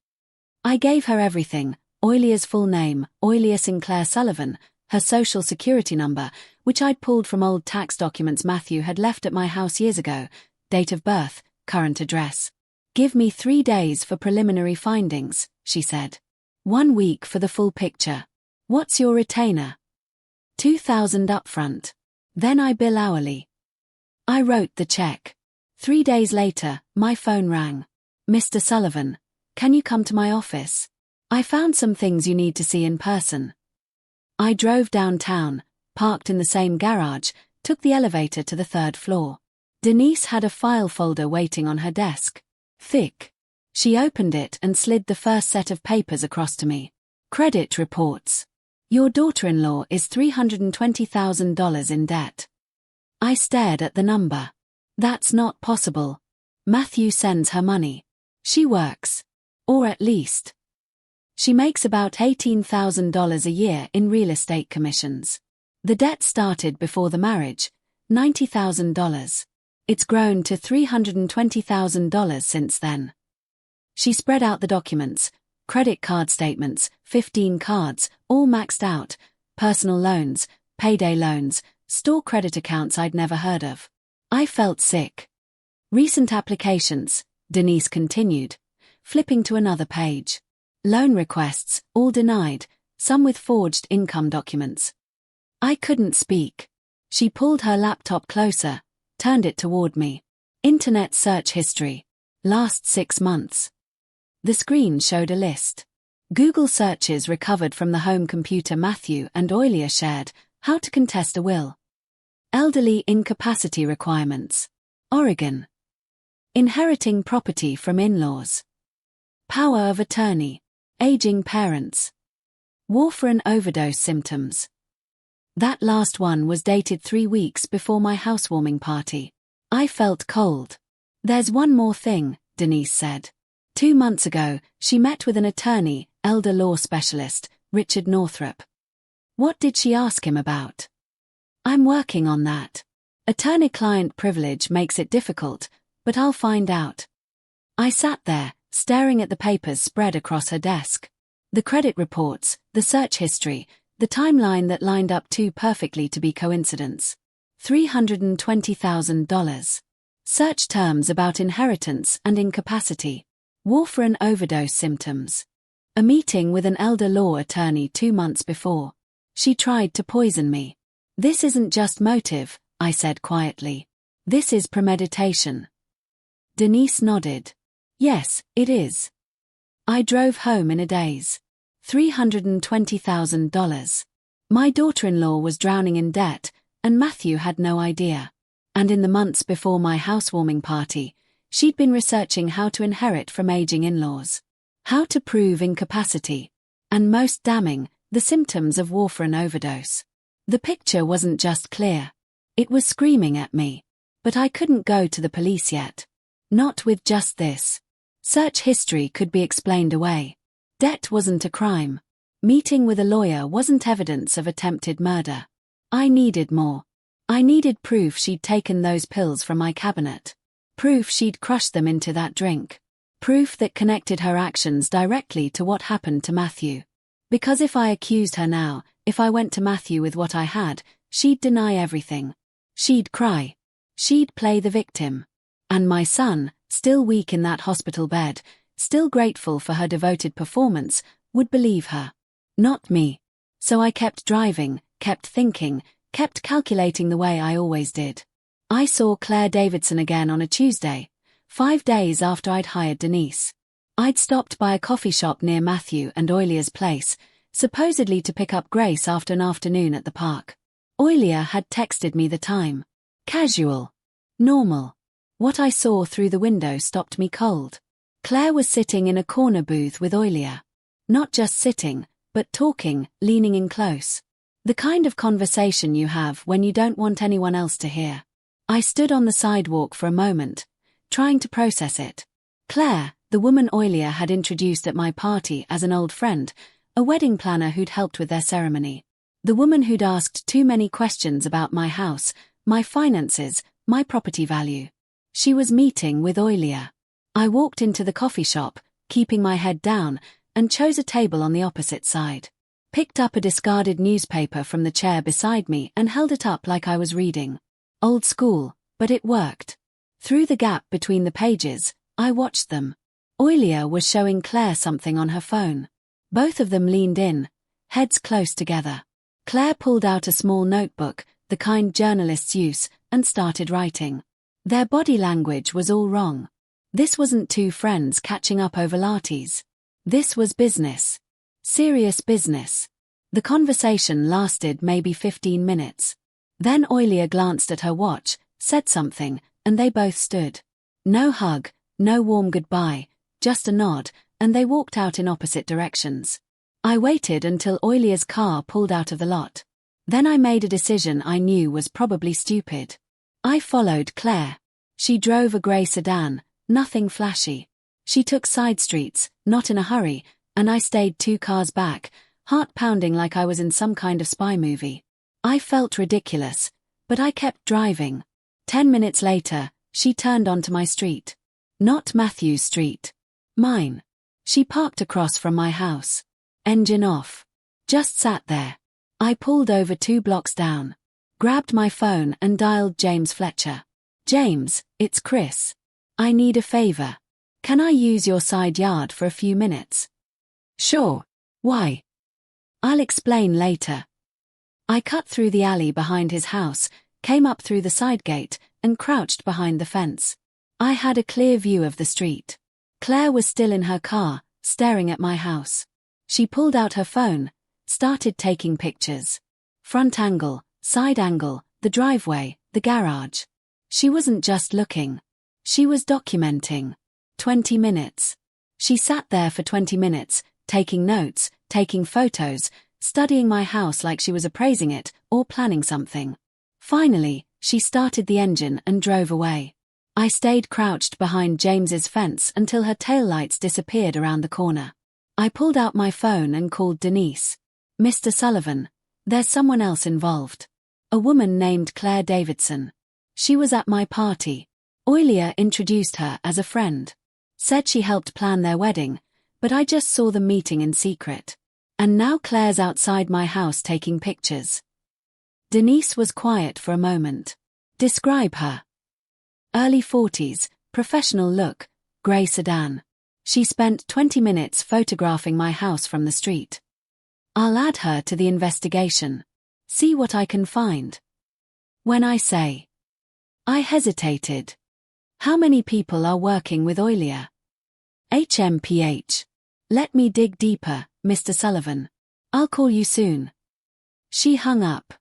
I gave her everything, Oilia's full name, Oilia Sinclair Sullivan, her social security number, which I'd pulled from old tax documents Matthew had left at my house years ago, date of birth, current address. Give me 3 days for preliminary findings, she said. 1 week for the full picture. What's your retainer? $2,000 upfront. Then I bill hourly. I wrote the check. 3 days later, my phone rang. Mr. Sullivan, can you come to my office? I found some things you need to see in person. I drove downtown, parked in the same garage, took the elevator to the 3rd floor. Denise had a file folder waiting on her desk. Thick. She opened it and slid the first set of papers across to me. Credit reports. Your daughter-in-law is $320,000 in debt. I stared at the number. That's not possible. Matthew sends her money. She works. Or at least. She makes about $18,000 a year in real estate commissions. The debt started before the marriage, $90,000. It's grown to $320,000 since then. She spread out the documents, credit card statements, 15 cards, all maxed out, personal loans, payday loans, store credit accounts I'd never heard of. I felt sick. Recent applications, Denise continued, flipping to another page. Loan requests, all denied, some with forged income documents. I couldn't speak. She pulled her laptop closer, turned it toward me. Internet search history. Last 6 months. The screen showed a list. Google searches recovered from the home computer Matthew and Oilia shared, how to contest a will. Elderly incapacity requirements. Oregon. Inheriting property from in-laws. Power of attorney. Aging parents. Warfarin overdose symptoms. That last one was dated 3 weeks before my housewarming party. I felt cold. There's one more thing, Denise said. 2 months ago, she met with an attorney, elder law specialist, Richard Northrup. What did she ask him about? I'm working on that. Attorney-client privilege makes it difficult, but I'll find out. I sat there, staring at the papers spread across her desk. The credit reports, the search history, the timeline that lined up too perfectly to be coincidence. $320,000. Search terms about inheritance and incapacity. Warfarin overdose symptoms. A meeting with an elder law attorney 2 months before. She tried to poison me. This isn't just motive, I said quietly. This is premeditation. Denise nodded. Yes, it is. I drove home in a daze. $320,000. My daughter-in-law was drowning in debt, and Matthew had no idea. And in the months before my housewarming party, she'd been researching how to inherit from aging in-laws. How to prove incapacity. And most damning, the symptoms of warfarin overdose. The picture wasn't just clear. It was screaming at me. But I couldn't go to the police yet. Not with just this. Search history could be explained away. Debt wasn't a crime. Meeting with a lawyer wasn't evidence of attempted murder. I needed more. I needed proof she'd taken those pills from my cabinet. Proof she'd crushed them into that drink. Proof that connected her actions directly to what happened to Matthew. Because if I accused her now, if I went to Matthew with what I had, she'd deny everything. She'd cry. She'd play the victim. And my son, still weak in that hospital bed, still grateful for her devoted performance, would believe her. Not me. So I kept driving, kept thinking, kept calculating the way I always did. I saw Claire Davidson again on a Tuesday, 5 days after I'd hired Denise. I'd stopped by a coffee shop near Matthew and Oilia's place, supposedly to pick up Grace after an afternoon at the park. Oilia had texted me the time. Casual. Normal. What I saw through the window stopped me cold. Claire was sitting in a corner booth with Oilia. Not just sitting, but talking, leaning in close. The kind of conversation you have when you don't want anyone else to hear. I stood on the sidewalk for a moment, trying to process it. Claire, the woman Oilia had introduced at my party as an old friend, a wedding planner who'd helped with their ceremony. The woman who'd asked too many questions about my house, my finances, my property value. She was meeting with Oilia. I walked into the coffee shop, keeping my head down, and chose a table on the opposite side. Picked up a discarded newspaper from the chair beside me and held it up like I was reading. Old school, but it worked. Through the gap between the pages, I watched them. Oilia was showing Claire something on her phone. Both of them leaned in, heads close together. Claire pulled out a small notebook, the kind journalists use, and started writing. Their body language was all wrong. This wasn't two friends catching up over lattes. This was business. Serious business. The conversation lasted maybe 15 minutes. Then Oilia glanced at her watch, said something, and they both stood. No hug, no warm goodbye, just a nod, and they walked out in opposite directions. I waited until Oilia's car pulled out of the lot. Then I made a decision I knew was probably stupid. I followed Claire. She drove a grey sedan, nothing flashy. She took side streets, not in a hurry, and I stayed 2 cars back, heart pounding like I was in some kind of spy movie. I felt ridiculous, but I kept driving. 10 minutes later, she turned onto my street. Not Matthew's street. Mine. She parked across from my house. Engine off. Just sat there. I pulled over 2 blocks down. Grabbed my phone and dialed James Fletcher. James, it's Chris. I need a favor. Can I use your side yard for a few minutes? Sure. Why? I'll explain later. I cut through the alley behind his house, came up through the side gate, and crouched behind the fence. I had a clear view of the street. Claire was still in her car, staring at my house. She pulled out her phone, started taking pictures. Front angle, side angle, the driveway, the garage. She wasn't just looking. She was documenting. 20 minutes. She sat there for 20 minutes, taking notes, taking photos, studying my house like she was appraising it or planning something. Finally, she started the engine and drove away. I stayed crouched behind James's fence until her taillights disappeared around the corner. I pulled out my phone and called Denise. Mr. Sullivan, there's someone else involved. A woman named Claire Davidson. She was at my party. Oilia introduced her as a friend. Said she helped plan their wedding, but I just saw them meeting in secret. And now Claire's outside my house taking pictures. Denise was quiet for a moment. Describe her. Early 40s, professional look, grey sedan. She spent 20 minutes photographing my house from the street. I'll add her to the investigation. See what I can find. When I say. I hesitated. How many people are working with Oilia? HMPH. Let me dig deeper, Mr. Sullivan. I'll call you soon. She hung up.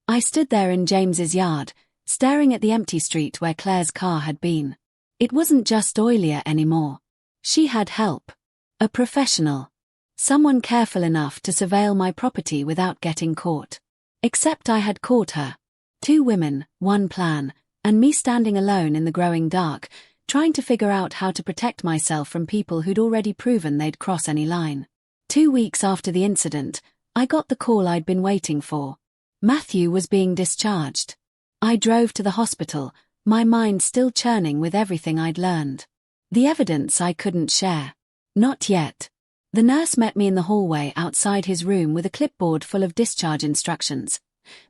I stood there in James's yard, staring at the empty street where Claire's car had been. It wasn't just Oilia anymore. She had help. A professional. Someone careful enough to surveil my property without getting caught. Except I had caught her. 2 women, 1 plan, and me standing alone in the growing dark, trying to figure out how to protect myself from people who'd already proven they'd cross any line. 2 weeks after the incident, I got the call I'd been waiting for. Matthew was being discharged. I drove to the hospital, my mind still churning with everything I'd learned. The evidence I couldn't share. Not yet. The nurse met me in the hallway outside his room with a clipboard full of discharge instructions,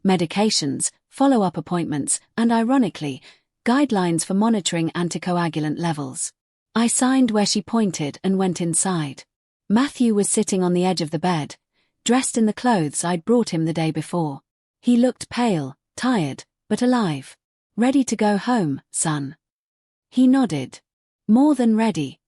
medications, follow-up appointments, and ironically, guidelines for monitoring anticoagulant levels. I signed where she pointed and went inside. Matthew was sitting on the edge of the bed, dressed in the clothes I'd brought him the day before. He looked pale, tired, but alive. Ready to go home, son? He nodded. More than ready.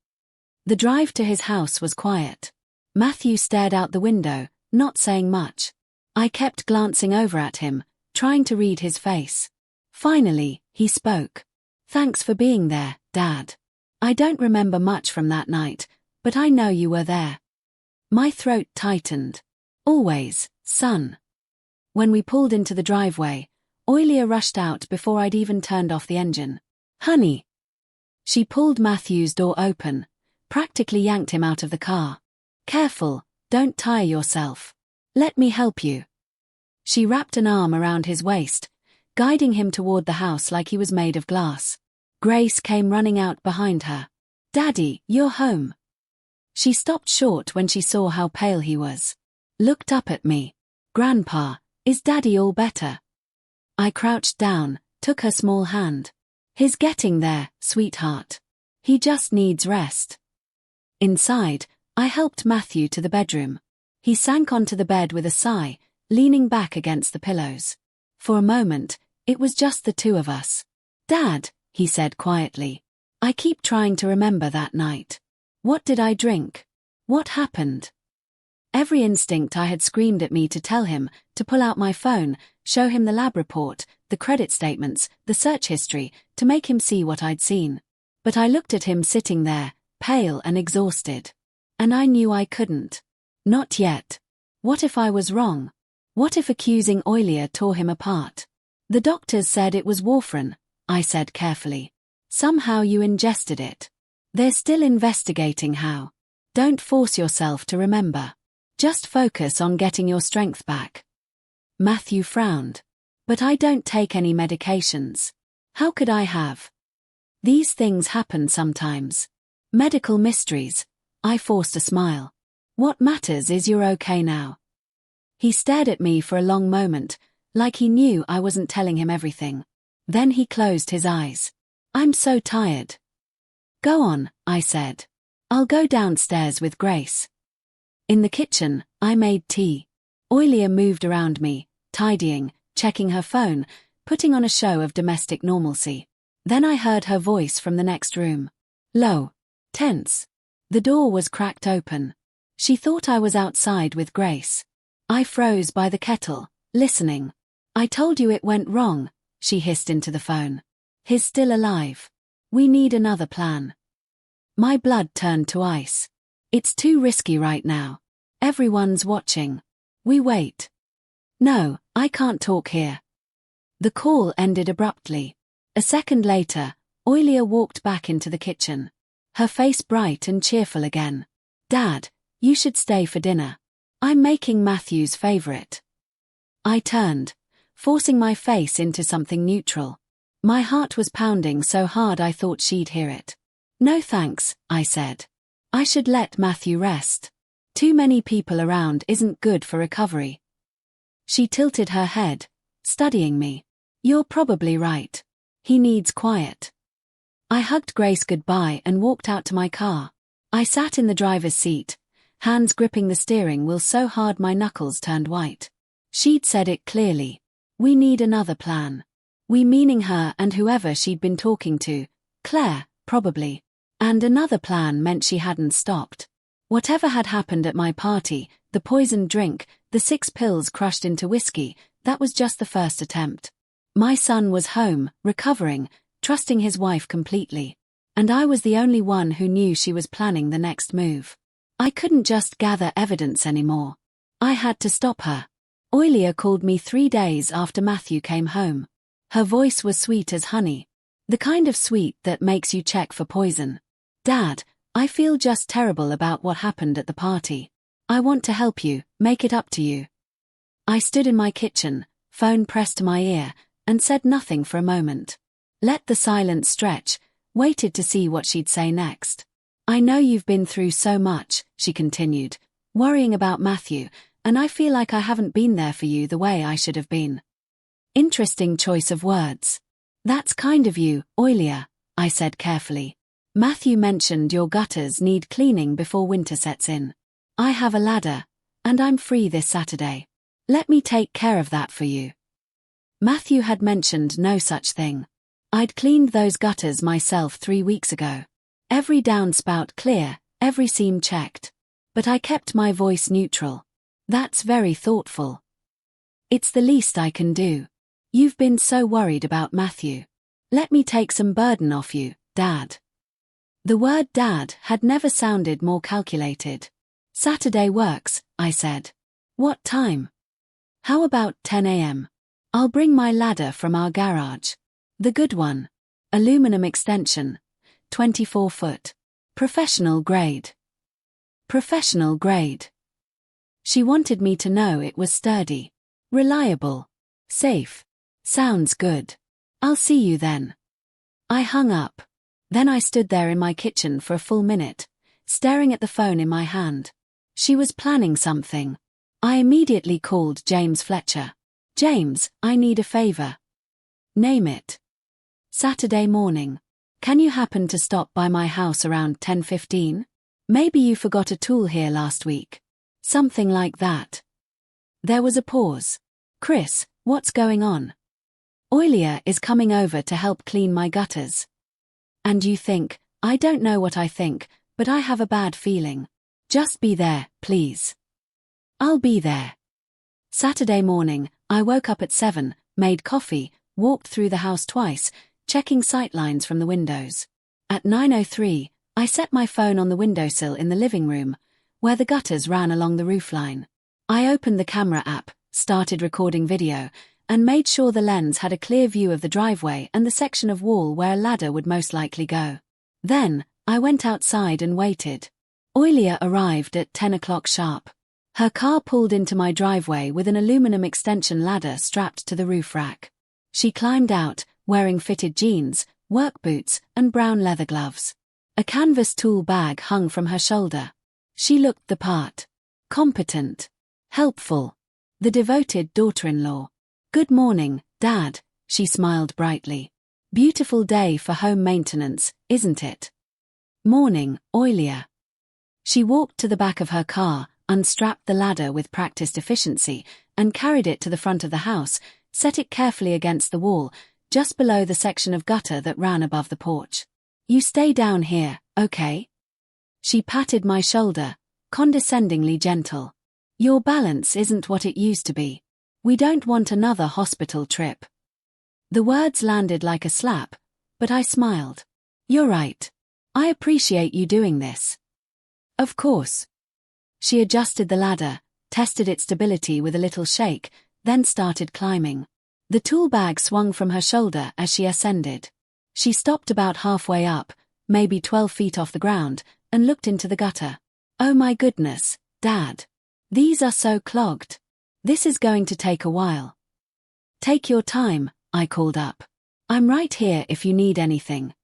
The drive to his house was quiet. Matthew stared out the window, not saying much. I kept glancing over at him, trying to read his face. Finally, he spoke. Thanks for being there, Dad. I don't remember much from that night, but I know you were there. My throat tightened. Always, son. When we pulled into the driveway, Oilia rushed out before I'd even turned off the engine. Honey. She pulled Matthew's door open, practically yanked him out of the car. Careful, don't tire yourself. Let me help you. She wrapped an arm around his waist, guiding him toward the house like he was made of glass. Grace came running out behind her. Daddy, you're home. She stopped short when she saw how pale he was. Looked up at me. Grandpa, is Daddy all better? I crouched down, took her small hand. He's getting there, sweetheart. He just needs rest. Inside, I helped Matthew to the bedroom. He sank onto the bed with a sigh, leaning back against the pillows. For a moment, it was just the two of us. "Dad," he said quietly, "I keep trying to remember that night. What did I drink? What happened?" Every instinct I had screamed at me to tell him, to pull out my phone, show him the lab report, the credit statements, the search history, to make him see what I'd seen. But I looked at him sitting there, pale and exhausted. And I knew I couldn't. Not yet. What if I was wrong? What if accusing Oilia tore him apart? "The doctors said it was warfarin," I said carefully. "Somehow you ingested it. They're still investigating how. Don't force yourself to remember. Just focus on getting your strength back." Matthew frowned. "But I don't take any medications. How could I have?" "These things happen sometimes. Medical mysteries." I forced a smile. "What matters is you're okay now." He stared at me for a long moment, like he knew I wasn't telling him everything. Then he closed his eyes. "I'm so tired." "Go on," I said. "I'll go downstairs with Grace." In the kitchen, I made tea. Oilia moved around me, tidying, checking her phone, putting on a show of domestic normalcy. Then I heard her voice from the next room. Low. Tense. The door was cracked open. She thought I was outside with Grace. I froze by the kettle, listening. "I told you it went wrong," she hissed into the phone. "He's still alive. We need another plan." My blood turned to ice. "It's too risky right now. Everyone's watching. We wait." "No, I can't talk here." The call ended abruptly. A second later, Oilia walked back into the kitchen. Her face bright and cheerful again. "Dad, you should stay for dinner. I'm making Matthew's favorite." I turned, forcing my face into something neutral. My heart was pounding so hard I thought she'd hear it. "No thanks," I said. "I should let Matthew rest. Too many people around isn't good for recovery." She tilted her head, studying me. "You're probably right. He needs quiet." I hugged Grace goodbye and walked out to my car. I sat in the driver's seat, hands gripping the steering wheel so hard my knuckles turned white. She'd said it clearly. We need another plan. We meaning her and whoever she'd been talking to. Claire, probably. And another plan meant she hadn't stopped. Whatever had happened at my party, the poisoned drink, the 6 pills crushed into whiskey, that was just the first attempt. My son was home, recovering, trusting his wife completely. And I was the only one who knew she was planning the next move. I couldn't just gather evidence anymore. I had to stop her. Oilia called me 3 days after Matthew came home. Her voice was sweet as honey. The kind of sweet that makes you check for poison. "Dad, I feel just terrible about what happened at the party. I want to help you, make it up to you." I stood in my kitchen, phone pressed to my ear, and said nothing for a moment. Let the silence stretch, waited to see what she'd say next. "I know you've been through so much," she continued, "worrying about Matthew, and I feel like I haven't been there for you the way I should have been." Interesting choice of words. "That's kind of you, Oilia," I said carefully. "Matthew mentioned your gutters need cleaning before winter sets in. I have a ladder, and I'm free this Saturday. Let me take care of that for you." Matthew had mentioned no such thing. I'd cleaned those gutters myself 3 weeks ago. Every downspout clear, every seam checked. But I kept my voice neutral. "That's very thoughtful. It's the least I can do. You've been so worried about Matthew. Let me take some burden off you, Dad." The word dad had never sounded more calculated. "Saturday works," I said. "What time?" "How about 10 a.m.? I'll bring my ladder from our garage. The good one. Aluminum extension. 24 foot. Professional grade." Professional grade. She wanted me to know it was sturdy. Reliable. Safe. Sounds good. "I'll see you then." I hung up. Then I stood there in my kitchen for a full minute, staring at the phone in my hand. She was planning something. I immediately called James Fletcher. "James, I need a favor." "Name it." "Saturday morning. Can you happen to stop by my house around 10:15? Maybe you forgot a tool here last week." Something like that. There was a pause. "Chris, what's going on?" Oilia is coming over to help clean my gutters. And you think, I don't know what I think, but I have a bad feeling. Just be there, please. I'll be there. Saturday morning, I woke up at 7, made coffee, walked through the house twice, checking sightlines from the windows. At 9:03, I set my phone on the windowsill in the living room, where the gutters ran along the roofline. I opened the camera app, started recording video, and made sure the lens had a clear view of the driveway and the section of wall where a ladder would most likely go. Then, I went outside and waited. Oilia arrived at 10 o'clock sharp. Her car pulled into my driveway with an aluminum extension ladder strapped to the roof rack. She climbed out, wearing fitted jeans, work boots, and brown leather gloves. A canvas tool bag hung from her shoulder. She looked the part. Competent. Helpful. The devoted daughter-in-law. Good morning, Dad, she smiled brightly. Beautiful day for home maintenance, isn't it? Morning, Oilia. She walked to the back of her car, unstrapped the ladder with practiced efficiency, and carried it to the front of the house, set it carefully against the wall, just below the section of gutter that ran above the porch. You stay down here, okay? She patted my shoulder, condescendingly gentle. Your balance isn't what it used to be. We don't want another hospital trip. The words landed like a slap, but I smiled. You're right. I appreciate you doing this. Of course. She adjusted the ladder, tested its stability with a little shake, then started climbing. The tool bag swung from her shoulder as she ascended. She stopped about halfway up, maybe 12 feet off the ground, and looked into the gutter. Oh my goodness, Dad. These are so clogged. This is going to take a while. Take your time, I called up. I'm right here if you need anything.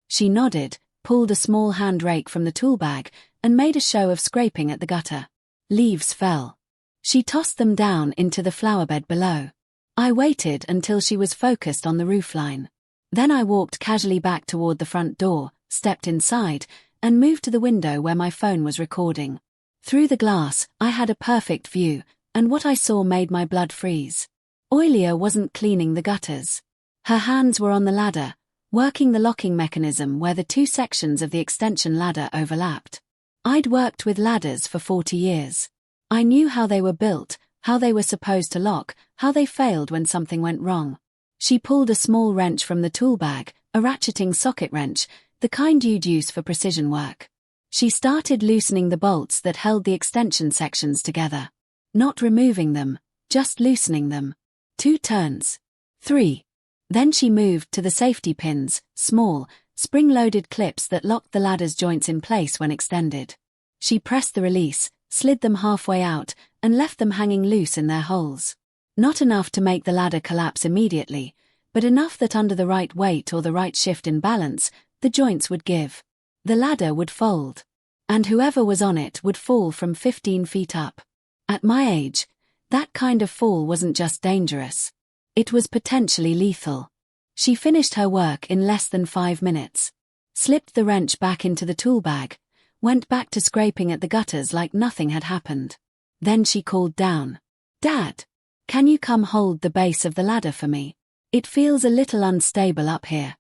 She nodded, pulled a small hand rake from the tool bag, and made a show of scraping at the gutter. Leaves fell. She tossed them down into the flowerbed below. I waited until she was focused on the roofline. Then I walked casually back toward the front door, stepped inside, and moved to the window where my phone was recording. Through the glass, I had a perfect view, and what I saw made my blood freeze. Oilia wasn't cleaning the gutters. Her hands were on the ladder, working the locking mechanism where the two sections of the extension ladder overlapped. I'd worked with ladders for 40 years. I knew how they were built, how they were supposed to lock, how they failed when something went wrong. She pulled a small wrench from the tool bag, a ratcheting socket wrench, the kind you'd use for precision work. She started loosening the bolts that held the extension sections together. Not removing them, just loosening them. 2 turns. 3. Then she moved to the safety pins, small, spring-loaded clips that locked the ladder's joints in place when extended. She pressed the release, slid them halfway out, and left them hanging loose in their holes. Not enough to make the ladder collapse immediately, but enough that under the right weight or the right shift in balance, the joints would give. The ladder would fold. And whoever was on it would fall from 15 feet up. At my age, that kind of fall wasn't just dangerous. It was potentially lethal. She finished her work in less than 5 minutes. Slipped the wrench back into the tool bag, went back to scraping at the gutters like nothing had happened. Then she called down. Dad, can you come hold the base of the ladder for me? It feels a little unstable up here.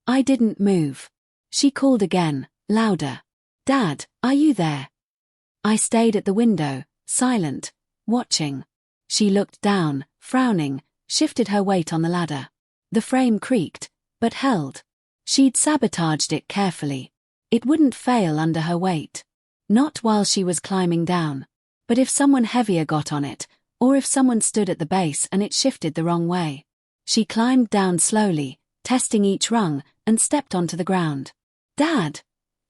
I didn't move. She called again, louder. Dad, are you there? I stayed at the window, silent, watching. She looked down, frowning, shifted her weight on the ladder. The frame creaked, but held. She'd sabotaged it carefully. It wouldn't fail under her weight. Not while she was climbing down. But if someone heavier got on it, or if someone stood at the base and it shifted the wrong way. She climbed down slowly, testing each rung, and stepped onto the ground. Dad!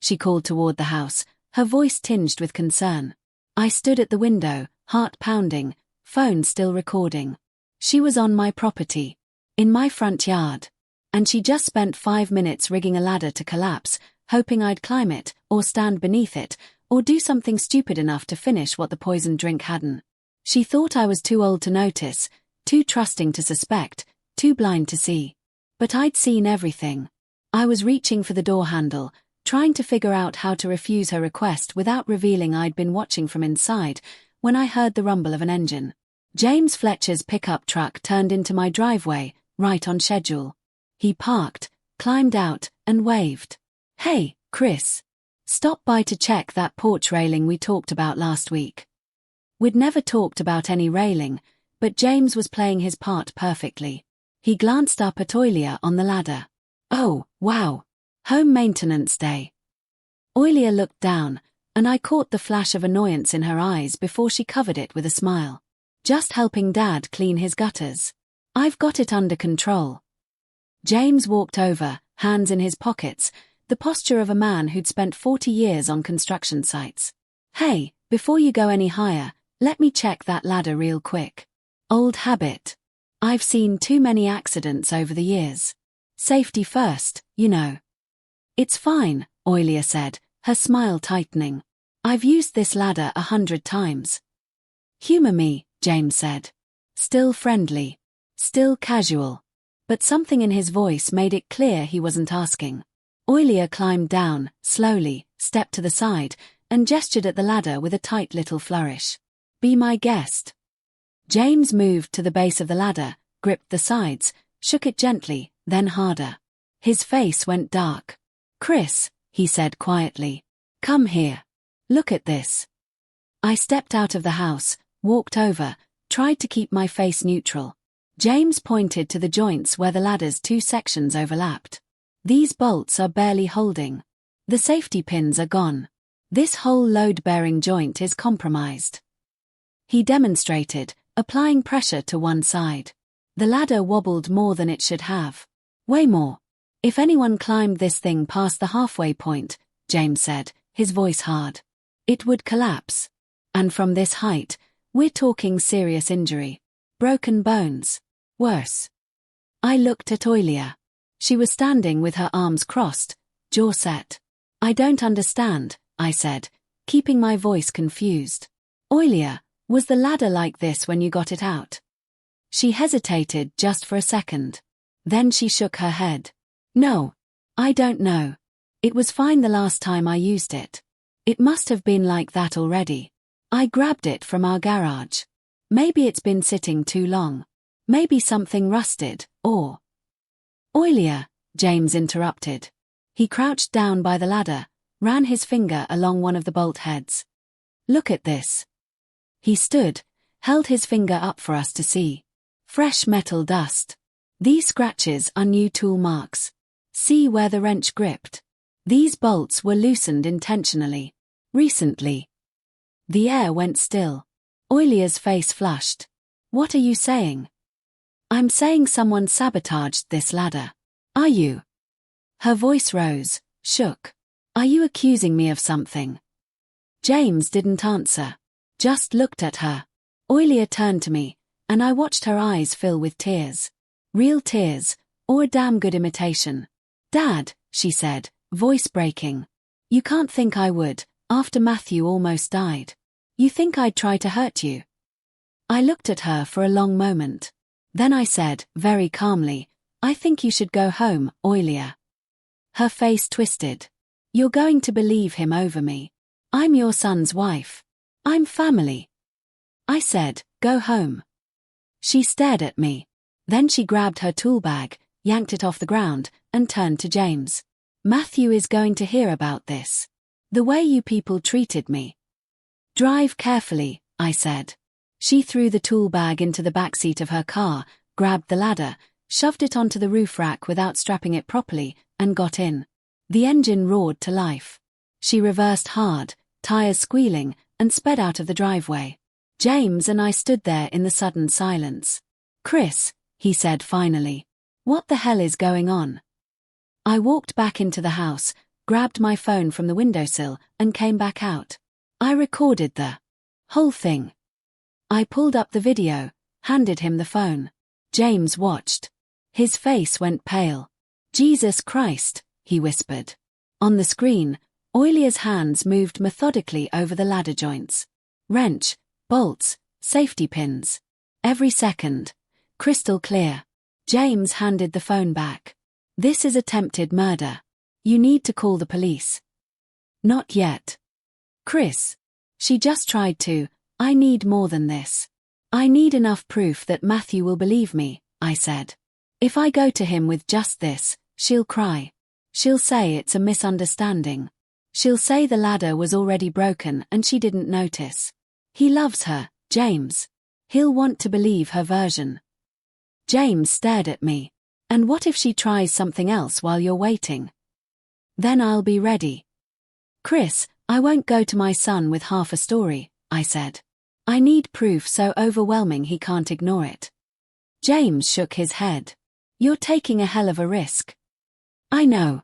She called toward the house, her voice tinged with concern. I stood at the window, heart pounding, phone still recording. She was on my property. In my front yard. And she just spent 5 minutes rigging a ladder to collapse, hoping I'd climb it, or stand beneath it, or do something stupid enough to finish what the poisoned drink hadn't. She thought I was too old to notice, too trusting to suspect, too blind to see. But I'd seen everything. I was reaching for the door handle, trying to figure out how to refuse her request without revealing I'd been watching from inside, when I heard the rumble of an engine. James Fletcher's pickup truck turned into my driveway, right on schedule. He parked, climbed out, and waved. "Hey, Chris. Stop by to check that porch railing we talked about last week." We'd never talked about any railing, but James was playing his part perfectly. He glanced up at Oilia on the ladder. "Oh, wow. Home maintenance day." Oilia looked down, and I caught the flash of annoyance in her eyes before she covered it with a smile. "Just helping Dad clean his gutters. I've got it under control." James walked over, hands in his pockets, the posture of a man who'd spent 40 years on construction sites. "Hey, before you go any higher, let me check that ladder real quick. Old habit. I've seen too many accidents over the years. Safety first, you know." "It's fine," Oilia said, her smile tightening. "I've used this ladder 100 times." "Humor me," James said. Still friendly. Still casual. But something in his voice made it clear he wasn't asking. Oilia climbed down, slowly, stepped to the side, and gestured at the ladder with a tight little flourish. "Be my guest." James moved to the base of the ladder, gripped the sides, shook it gently, then harder. His face went dark. "Chris," he said quietly. "Come here. Look at this." I stepped out of the house, walked over, tried to keep my face neutral. James pointed to the joints where the ladder's two sections overlapped. "These bolts are barely holding. The safety pins are gone. This whole load-bearing joint is compromised." He demonstrated, applying pressure to one side. The ladder wobbled more than it should have. "Way more. If anyone climbed this thing past the halfway point," James said, his voice hard, "it would collapse. And from this height, we're talking serious injury. Broken bones. Worse." I looked at Oilia. She was standing with her arms crossed, jaw set. "I don't understand," I said, keeping my voice confused. "Oilia, was the ladder like this when you got it out?" She hesitated just for a second. Then she shook her head. "No. I don't know. It was fine the last time I used it. It must have been like that already. I grabbed it from our garage. Maybe it's been sitting too long. Maybe something rusted, or—" "Oilia," James interrupted. He crouched down by the ladder, ran his finger along one of the bolt heads. "Look at this." He stood, held his finger up for us to see. Fresh metal dust. "These scratches are new tool marks. See where the wrench gripped. These bolts were loosened intentionally. Recently." The air went still. Oilia's face flushed. "What are you saying?" "I'm saying someone sabotaged this ladder." "Are you?" Her voice rose, shook. "Are you accusing me of something?" James didn't answer, just looked at her. Oilia turned to me, and I watched her eyes fill with tears. Real tears, or a damn good imitation. "Dad," she said, voice breaking. "You can't think I would, after Matthew almost died. You think I'd try to hurt you?" I looked at her for a long moment. Then I said, very calmly, "I think you should go home, Oilia." Her face twisted. "You're going to believe him over me. I'm your son's wife. I'm family." I said, "Go home." She stared at me. Then she grabbed her tool bag, yanked it off the ground, and turned to James. "Matthew is going to hear about this. The way you people treated me." "Drive carefully," I said. She threw the tool bag into the back seat of her car, grabbed the ladder, shoved it onto the roof rack without strapping it properly, and got in. The engine roared to life. She reversed hard, tires squealing, and sped out of the driveway. James and I stood there in the sudden silence. "Chris," he said finally, "what the hell is going on?" I walked back into the house, grabbed my phone from the windowsill, and came back out. I recorded the whole thing. I pulled up the video, handed him the phone. James watched. His face went pale. "Jesus Christ," he whispered. On the screen, Oilia's hands moved methodically over the ladder joints. Wrench, bolts, safety pins. Every second. Crystal clear. James handed the phone back. "This is attempted murder. You need to call the police." "Not yet. Chris." She just tried to. "I need more than this. I need enough proof that Matthew will believe me," I said. If I go to him with just this, she'll cry. She'll say it's a misunderstanding. She'll say the ladder was already broken and she didn't notice. He loves her, James. He'll want to believe her version. James stared at me. And what if she tries something else while you're waiting? Then I'll be ready. Chris, I won't go to my son with half a story, I said. I need proof so overwhelming he can't ignore it. James shook his head. You're taking a hell of a risk. I know.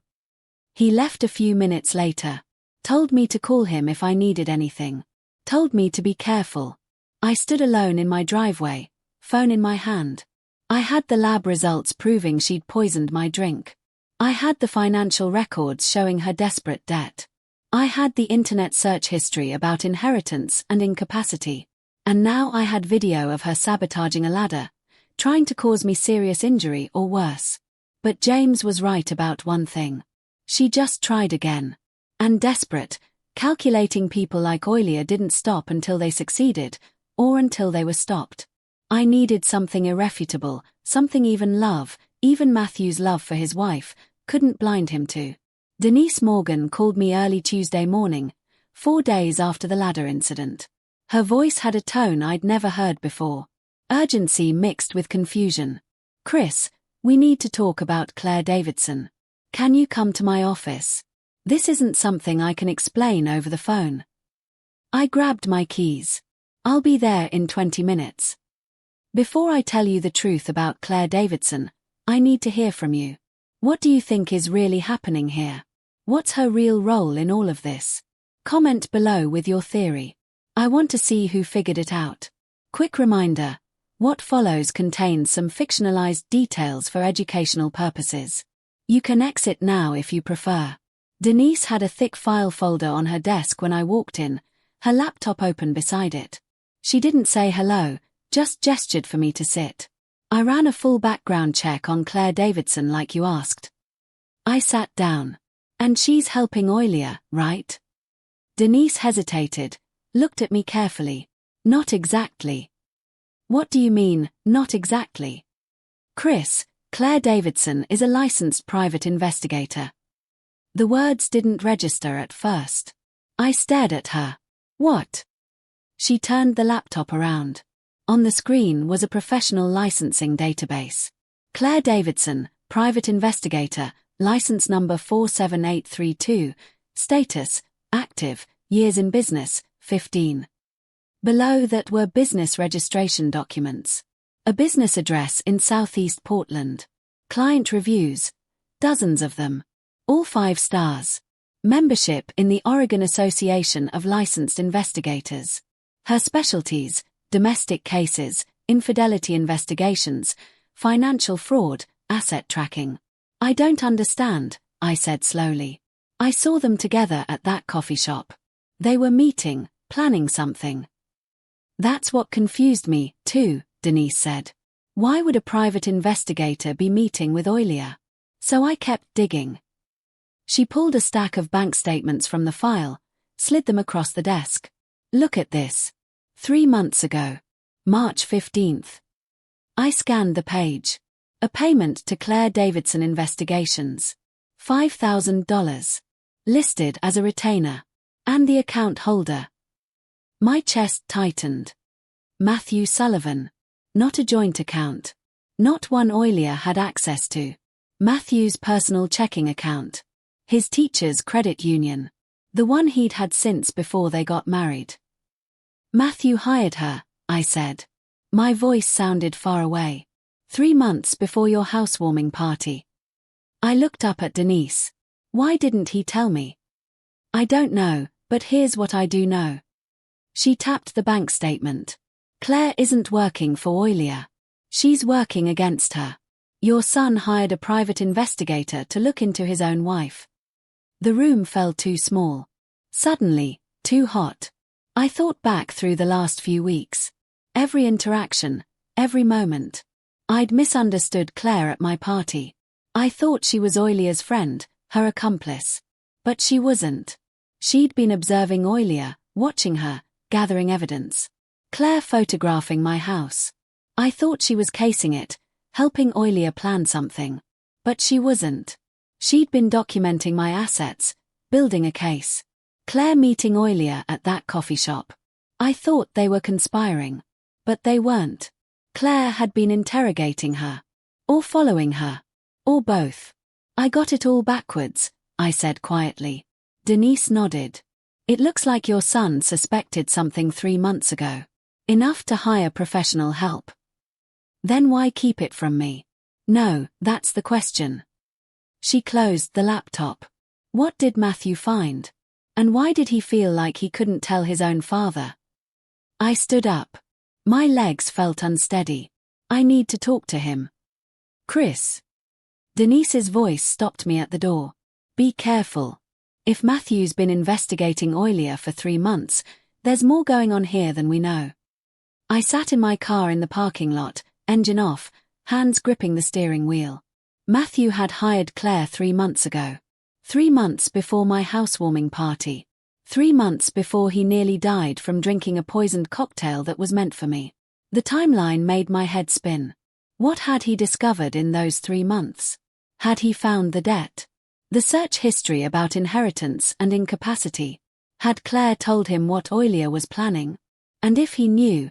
He left a few minutes later. Told me to call him if I needed anything. Told me to be careful. I stood alone in my driveway, phone in my hand. I had the lab results proving she'd poisoned my drink. I had the financial records showing her desperate debt. I had the internet search history about inheritance and incapacity. And now I had video of her sabotaging a ladder, trying to cause me serious injury or worse. But James was right about one thing. She just tried again. And desperate, calculating people like Oilia didn't stop until they succeeded, or until they were stopped. I needed something irrefutable, something even Matthew's love for his wife, couldn't blind him to. Denise Morgan called me early Tuesday morning, 4 days after the ladder incident. Her voice had a tone I'd never heard before. Urgency mixed with confusion. Chris, we need to talk about Claire Davidson. Can you come to my office? This isn't something I can explain over the phone. I grabbed my keys. I'll be there in 20 minutes. Before I tell you the truth about Claire Davidson, I need to hear from you. What do you think is really happening here? What's her real role in all of this? Comment below with your theory. I want to see who figured it out. Quick reminder, what follows contains some fictionalized details for educational purposes. You can exit now if you prefer. Denise had a thick file folder on her desk when I walked in, her laptop open beside it. She didn't say hello, just gestured for me to sit. I ran a full background check on Claire Davidson like you asked. I sat down. And she's helping Oilia, right? Denise hesitated, looked at me carefully. Not exactly. What do you mean, not exactly? Chris, Claire Davidson is a licensed private investigator. The words didn't register at first. I stared at her. What? She turned the laptop around. On the screen was a professional licensing database. Claire Davidson, private investigator, license number 47832, status, active, years in business, 15. Below that were business registration documents. A business address in Southeast Portland. Client reviews. Dozens of them. All 5 stars. Membership in the Oregon Association of Licensed Investigators. Her specialties, domestic cases, infidelity investigations, financial fraud, asset tracking. I don't understand, I said slowly. I saw them together at that coffee shop. They were meeting, planning something. That's what confused me, too, Denise said. Why would a private investigator be meeting with Oilia? So I kept digging. She pulled a stack of bank statements from the file, slid them across the desk. Look at this. 3 months ago. March 15th. I scanned the page. A payment to Claire Davidson Investigations. $5,000. Listed as a retainer. And the account holder. My chest tightened. Matthew Sullivan. Not a joint account. Not one Oilia had access to. Matthew's personal checking account. His teacher's credit union. The one he'd had since before they got married. Matthew hired her, I said. My voice sounded far away. 3 months before your housewarming party. I looked up at Denise. Why didn't he tell me? I don't know, but here's what I do know. She tapped the bank statement. Claire isn't working for Oilia. She's working against her. Your son hired a private investigator to look into his own wife. The room felt too small. Suddenly, too hot. I thought back through the last few weeks. Every interaction, every moment. I'd misunderstood Claire at my party. I thought she was Oilia's friend, her accomplice. But she wasn't. She'd been observing Oilia, watching her, gathering evidence. Claire photographing my house. I thought she was casing it, helping Oilia plan something. But she wasn't. She'd been documenting my assets, building a case. Claire meeting Oilia at that coffee shop. I thought they were conspiring. But they weren't. Claire had been interrogating her. Or following her. Or both. I got it all backwards, I said quietly. Denise nodded. It looks like your son suspected something 3 months ago. Enough to hire professional help. Then why keep it from me? No, that's the question. She closed the laptop. What did Matthew find? And why did he feel like he couldn't tell his own father? I stood up. My legs felt unsteady. I need to talk to him. Chris. Denise's voice stopped me at the door. Be careful. If Matthew's been investigating Oilia for 3 months, there's more going on here than we know. I sat in my car in the parking lot, engine off, hands gripping the steering wheel. Matthew had hired Claire 3 months ago. 3 months before my housewarming party. 3 months before he nearly died from drinking a poisoned cocktail that was meant for me. The timeline made my head spin. What had he discovered in those 3 months? Had he found the debt? The search history about inheritance and incapacity. Had Claire told him what Oilia was planning? And if he knew,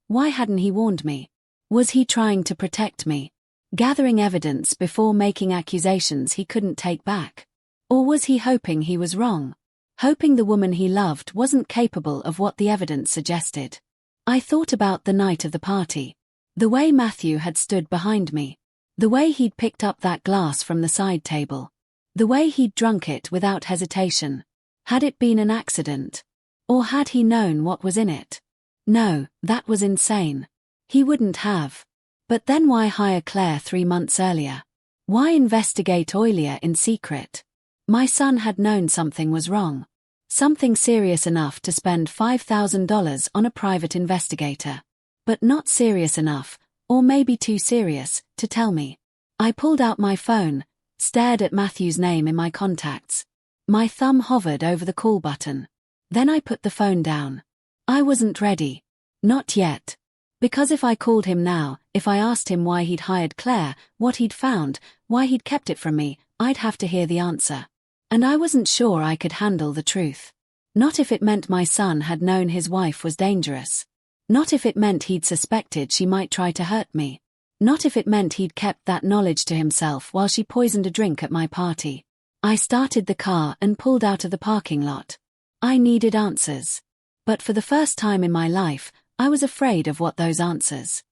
why hadn't he warned me? Was he trying to protect me? Gathering evidence before making accusations he couldn't take back? Or was he hoping he was wrong? Hoping the woman he loved wasn't capable of what the evidence suggested? I thought about the night of the party. The way Matthew had stood behind me. The way he'd picked up that glass from the side table. The way he'd drunk it without hesitation. Had it been an accident? Or had he known what was in it? No, that was insane. He wouldn't have. But then why hire Claire 3 months earlier? Why investigate Oilia in secret? My son had known something was wrong. Something serious enough to spend $5,000 on a private investigator. But not serious enough, or maybe too serious, to tell me. I pulled out my phone, stared at Matthew's name in my contacts. My thumb hovered over the call button. Then I put the phone down. I wasn't ready. Not yet. Because if I called him now, if I asked him why he'd hired Claire, what he'd found, why he'd kept it from me, I'd have to hear the answer. And I wasn't sure I could handle the truth. Not if it meant my son had known his wife was dangerous. Not if it meant he'd suspected she might try to hurt me. Not if it meant he'd kept that knowledge to himself while she poisoned a drink at my party. I started the car and pulled out of the parking lot. I needed answers. But for the first time in my life, I was afraid of what those answers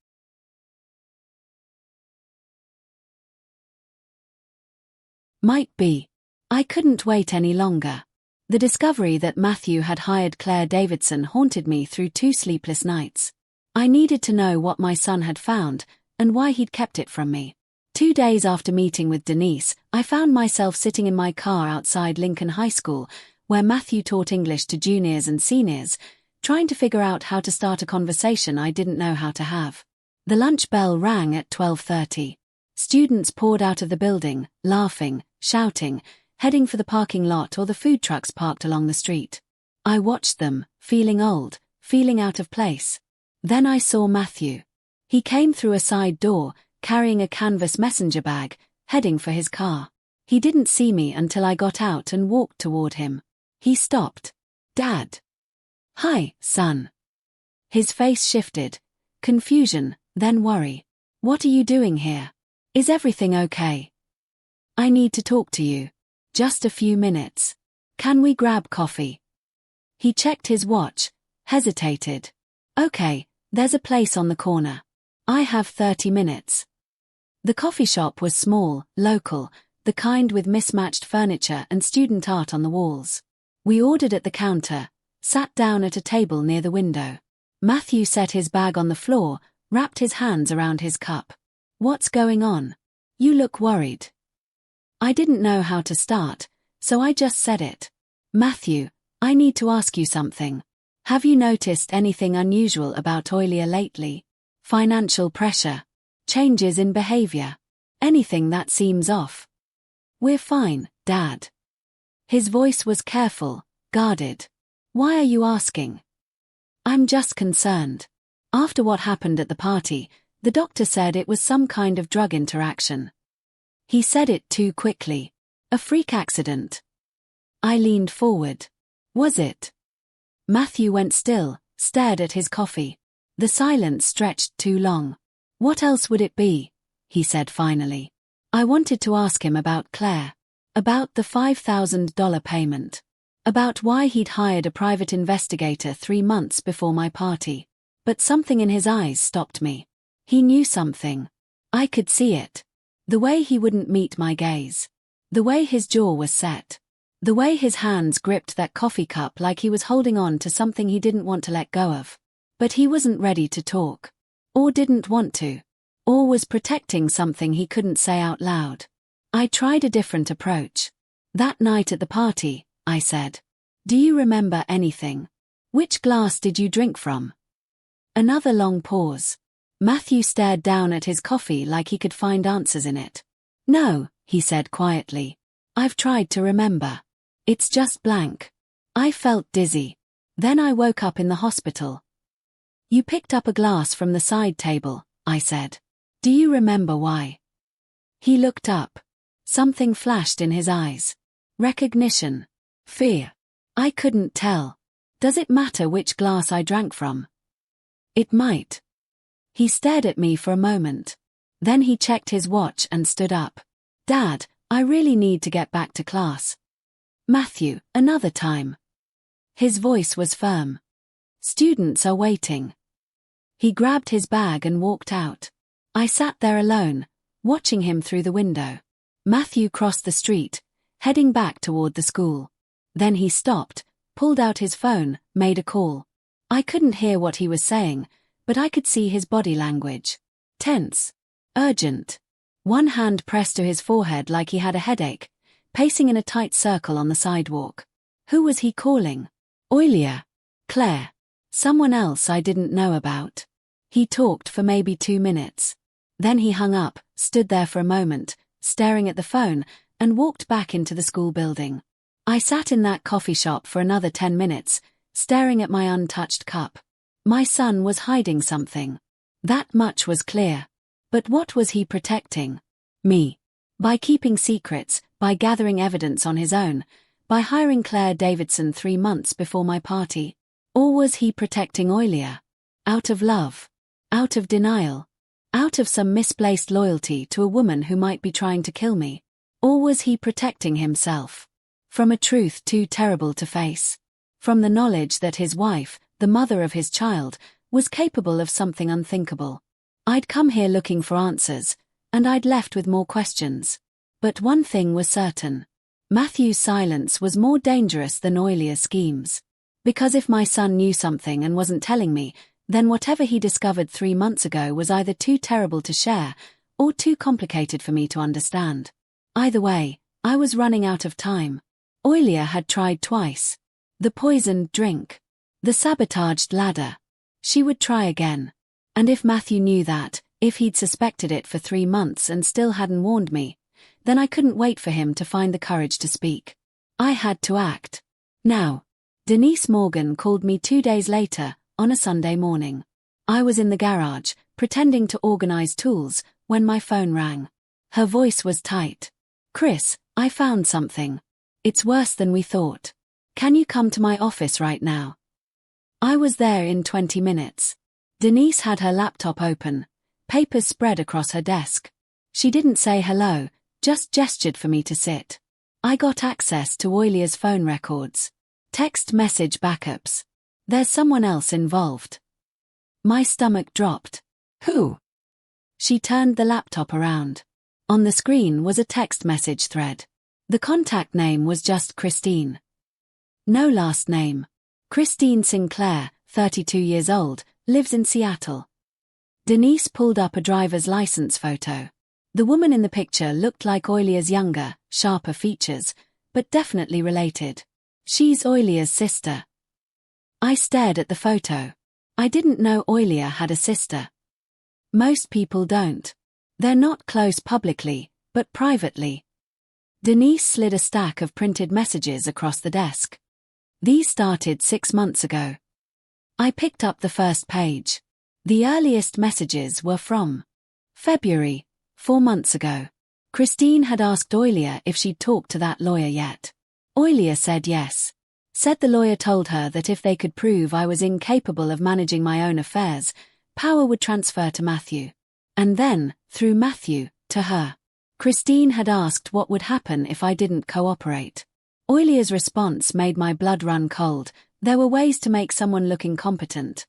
might be. I couldn't wait any longer. The discovery that Matthew had hired Claire Davidson haunted me through 2 sleepless nights. I needed to know what my son had found, and why he'd kept it from me. 2 days after meeting with Denise, I found myself sitting in my car outside Lincoln High School, where Matthew taught English to juniors and seniors, trying to figure out how to start a conversation I didn't know how to have. The lunch bell rang at 12:30. Students poured out of the building, laughing, shouting, heading for the parking lot or the food trucks parked along the street. I watched them, feeling old, feeling out of place. Then I saw Matthew. He came through a side door, carrying a canvas messenger bag, heading for his car. He didn't see me until I got out and walked toward him. He stopped. Dad. Hi, son. His face shifted. Confusion, then worry. What are you doing here? Is everything okay? I need to talk to you. Just a few minutes. Can we grab coffee? He checked his watch, hesitated. Okay, there's a place on the corner. I have 30 minutes. The coffee shop was small, local, the kind with mismatched furniture and student art on the walls. We ordered at the counter, sat down at a table near the window. Matthew set his bag on the floor, wrapped his hands around his cup. What's going on? You look worried. I didn't know how to start, so I just said it. Matthew, I need to ask you something. Have you noticed anything unusual about Oilia lately? Financial pressure? Changes in behavior? Anything that seems off? We're fine, Dad. His voice was careful, guarded. Why are you asking? I'm just concerned. After what happened at the party, The doctor said it was some kind of drug interaction. He said it too quickly. A freak accident. I leaned forward. Was it? Matthew went still, stared at his coffee. The silence stretched too long. What else would it be? He said finally. I wanted to ask him about Claire. About the $5,000 payment. About why he'd hired a private investigator 3 months before my party. But something in his eyes stopped me. He knew something. I could see it. The way he wouldn't meet my gaze. The way his jaw was set. The way his hands gripped that coffee cup like he was holding on to something he didn't want to let go of. But he wasn't ready to talk. Or didn't want to. Or was protecting something he couldn't say out loud. I tried a different approach. That night at the party, I said. Do you remember anything? Which glass did you drink from? Another long pause. Matthew stared down at his coffee like he could find answers in it. No, he said quietly. I've tried to remember. It's just blank. I felt dizzy. Then I woke up in the hospital. You picked up a glass from the side table, I said. Do you remember why? He looked up. Something flashed in his eyes. Recognition. Fear. I couldn't tell. Does it matter which glass I drank from? It might. He stared at me for a moment. Then he checked his watch and stood up. Dad, I really need to get back to class. Matthew, another time. His voice was firm. Students are waiting. He grabbed his bag and walked out. I sat there alone, watching him through the window. Matthew crossed the street, heading back toward the school. Then he stopped, pulled out his phone, made a call. I couldn't hear what he was saying, but I could see his body language. Tense. Urgent. One hand pressed to his forehead like he had a headache, pacing in a tight circle on the sidewalk. Who was he calling? Oilia. Claire. Someone else I didn't know about. He talked for maybe 2 minutes. Then he hung up, stood there for a moment, staring at the phone, and walked back into the school building. I sat in that coffee shop for another 10 minutes, staring at my untouched cup. My son was hiding something. That much was clear. But what was he protecting? Me. By keeping secrets, by gathering evidence on his own, by hiring Claire Davidson 3 months before my party. Or was he protecting Oilia? Out of love? Out of denial? Out of some misplaced loyalty to a woman who might be trying to kill me? Or was he protecting himself? From a truth too terrible to face. From the knowledge that his wife, the mother of his child, was capable of something unthinkable. I'd come here looking for answers, and I'd left with more questions. But one thing was certain. Matthew's silence was more dangerous than Oilia's schemes. Because if my son knew something and wasn't telling me, then whatever he discovered 3 months ago was either too terrible to share, or too complicated for me to understand. Either way, I was running out of time. Oilia had tried twice. The poisoned drink. The sabotaged ladder. She would try again. And if Matthew knew that, if he'd suspected it for 3 months and still hadn't warned me, then I couldn't wait for him to find the courage to speak. I had to act. Now. Denise Morgan called me 2 days later, on a Sunday morning. I was in the garage, pretending to organize tools, when my phone rang. Her voice was tight. Chris, I found something. It's worse than we thought. Can you come to my office right now? I was there in 20 minutes. Denise had her laptop open, papers spread across her desk. She didn't say hello, just gestured for me to sit. I got access to Oilia's phone records. Text message backups. There's someone else involved. My stomach dropped. Who? She turned the laptop around. On the screen was a text message thread. The contact name was just Christine. No last name. Christine Sinclair, 32 years old, lives in Seattle. Denise pulled up a driver's license photo. The woman in the picture looked like Oilia's younger, sharper features, but definitely related. She's Oilia's sister. I stared at the photo. I didn't know Oilia had a sister. Most people don't. They're not close publicly, but privately. Denise slid a stack of printed messages across the desk. These started 6 months ago. I picked up the first page. The earliest messages were from February, 4 months ago. Christine had asked Oilia if she'd talked to that lawyer yet. Oilia said yes. Said the lawyer told her that if they could prove I was incapable of managing my own affairs, power would transfer to Matthew. And then, through Matthew, to her. Christine had asked what would happen if I didn't cooperate. Oilia's response made my blood run cold. There were ways to make someone look incompetent.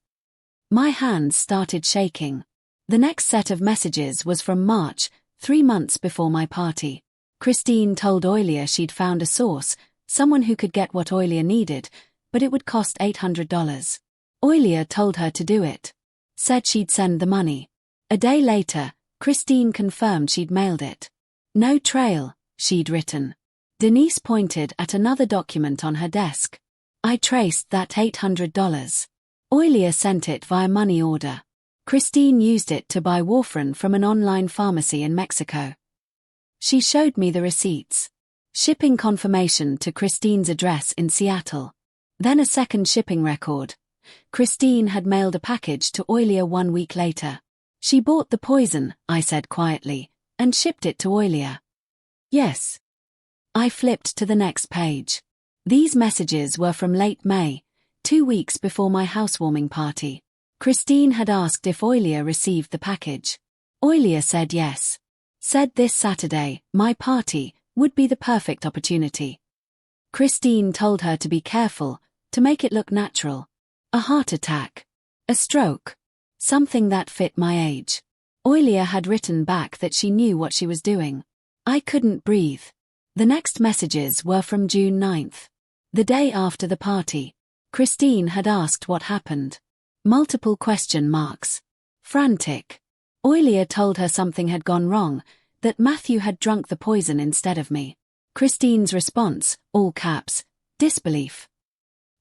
My hands started shaking. The next set of messages was from March, 3 months before my party. Christine told Oilia she'd found a source, someone who could get what Oilia needed, but it would cost $800. Oilia told her to do it. Said she'd send the money. A day later, Christine confirmed she'd mailed it. No trail, she'd written. Denise pointed at another document on her desk. I traced that $800. Oilia sent it via money order. Christine used it to buy warfarin from an online pharmacy in Mexico. She showed me the receipts. Shipping confirmation to Christine's address in Seattle. Then a second shipping record. Christine had mailed a package to Oilia 1 week later. She bought the poison, I said quietly, and shipped it to Oilia. Yes. I flipped to the next page. These messages were from late May, 2 weeks before my housewarming party. Christine had asked if Oilia received the package. Oilia said yes. Said this Saturday, my party, would be the perfect opportunity. Christine told her to be careful, to make it look natural. A heart attack. A stroke. Something that fit my age. Oilia had written back that she knew what she was doing. I couldn't breathe. The next messages were from June 9th. The day after the party. Christine had asked what happened. Multiple question marks. Frantic. Oilia told her something had gone wrong, that Matthew had drunk the poison instead of me. Christine's response, all caps, disbelief.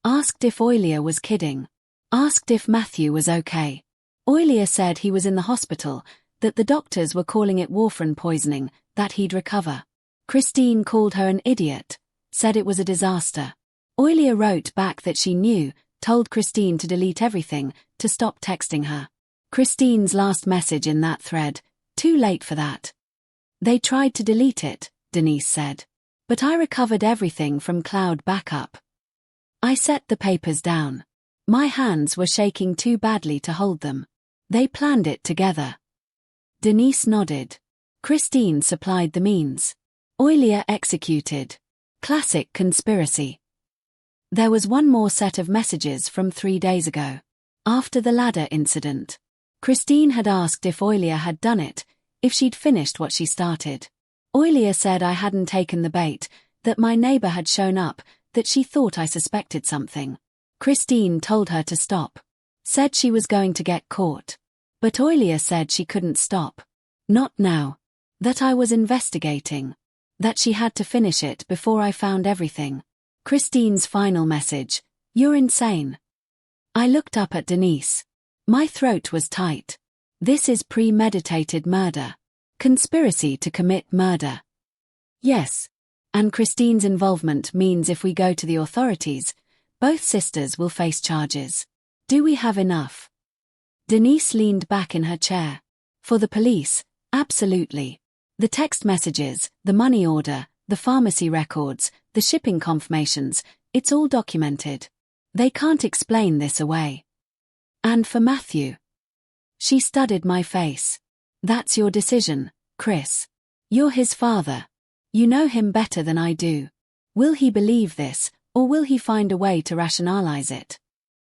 Asked if Oilia was kidding. Asked if Matthew was okay. Oilia said he was in the hospital, that the doctors were calling it warfarin poisoning, that he'd recover. Christine called her an idiot, said it was a disaster. Oilia wrote back that she knew, told Christine to delete everything, to stop texting her. Christine's last message in that thread, too late for that. They tried to delete it, Denise said. But I recovered everything from cloud backup. I set the papers down. My hands were shaking too badly to hold them. They planned it together. Denise nodded. Christine supplied the means. Oilia executed. Classic conspiracy. There was one more set of messages from 3 days ago. After the ladder incident. Christine had asked if Oilia had done it, if she'd finished what she started. Oilia said I hadn't taken the bait, that my neighbor had shown up, that she thought I suspected something. Christine told her to stop. Said she was going to get caught. But Oilia said she couldn't stop. Not now. That I was investigating. That she had to finish it before I found everything. Christine's final message, you're insane. I looked up at Denise. My throat was tight. This is premeditated murder. Conspiracy to commit murder. Yes. And Christine's involvement means if we go to the authorities, both sisters will face charges. Do we have enough? Denise leaned back in her chair. For the police, absolutely. The text messages, the money order, the pharmacy records, the shipping confirmations, it's all documented. They can't explain this away. And for Matthew? She studied my face. That's your decision, Chris. You're his father. You know him better than I do. Will he believe this, or will he find a way to rationalize it?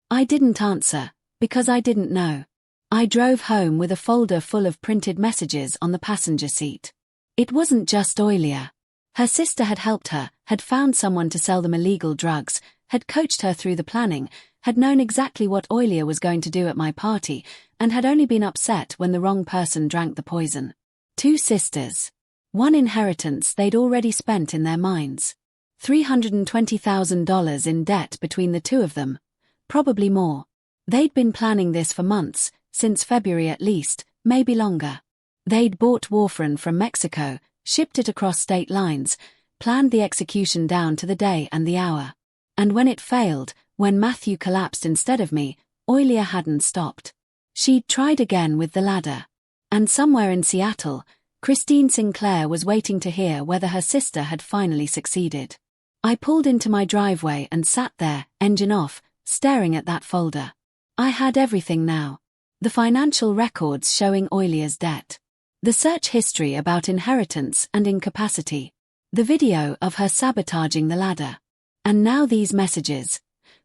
I didn't answer, because I didn't know. I drove home with a folder full of printed messages on the passenger seat. It wasn't just Oilia. Her sister had helped her, had found someone to sell them illegal drugs, had coached her through the planning, had known exactly what Oilia was going to do at my party, and had only been upset when the wrong person drank the poison. 2 sisters. 1 inheritance they'd already spent in their minds. $320,000 in debt between the 2 of them. Probably more. They'd been planning this for months, since February at least, maybe longer. They'd bought warfarin from Mexico, shipped it across state lines, planned the execution down to the day and the hour. And when it failed, when Matthew collapsed instead of me, Oilia hadn't stopped. She'd tried again with the ladder. And somewhere in Seattle, Christine Sinclair was waiting to hear whether her sister had finally succeeded. I pulled into my driveway and sat there, engine off, staring at that folder. I had everything now. The financial records showing Oilia's debt. The search history about inheritance and incapacity. The video of her sabotaging the ladder. And now these messages.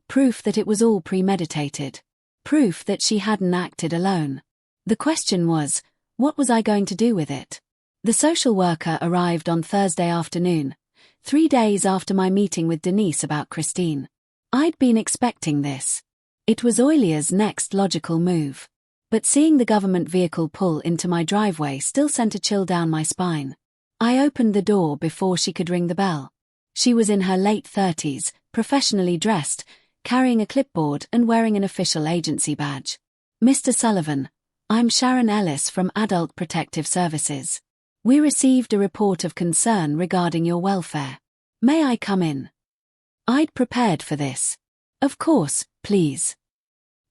Proof that it was all premeditated. Proof that she hadn't acted alone. The question was, what was I going to do with it? The social worker arrived on Thursday afternoon, 3 days after my meeting with Denise about Christine. I'd been expecting this. It was Oilia's next logical move. But seeing the government vehicle pull into my driveway still sent a chill down my spine. I opened the door before she could ring the bell. She was in her late 30s, professionally dressed, carrying a clipboard and wearing an official agency badge. Mr. Sullivan, I'm Sharon Ellis from Adult Protective Services. We received a report of concern regarding your welfare. May I come in? I'd prepared for this. Of course, please.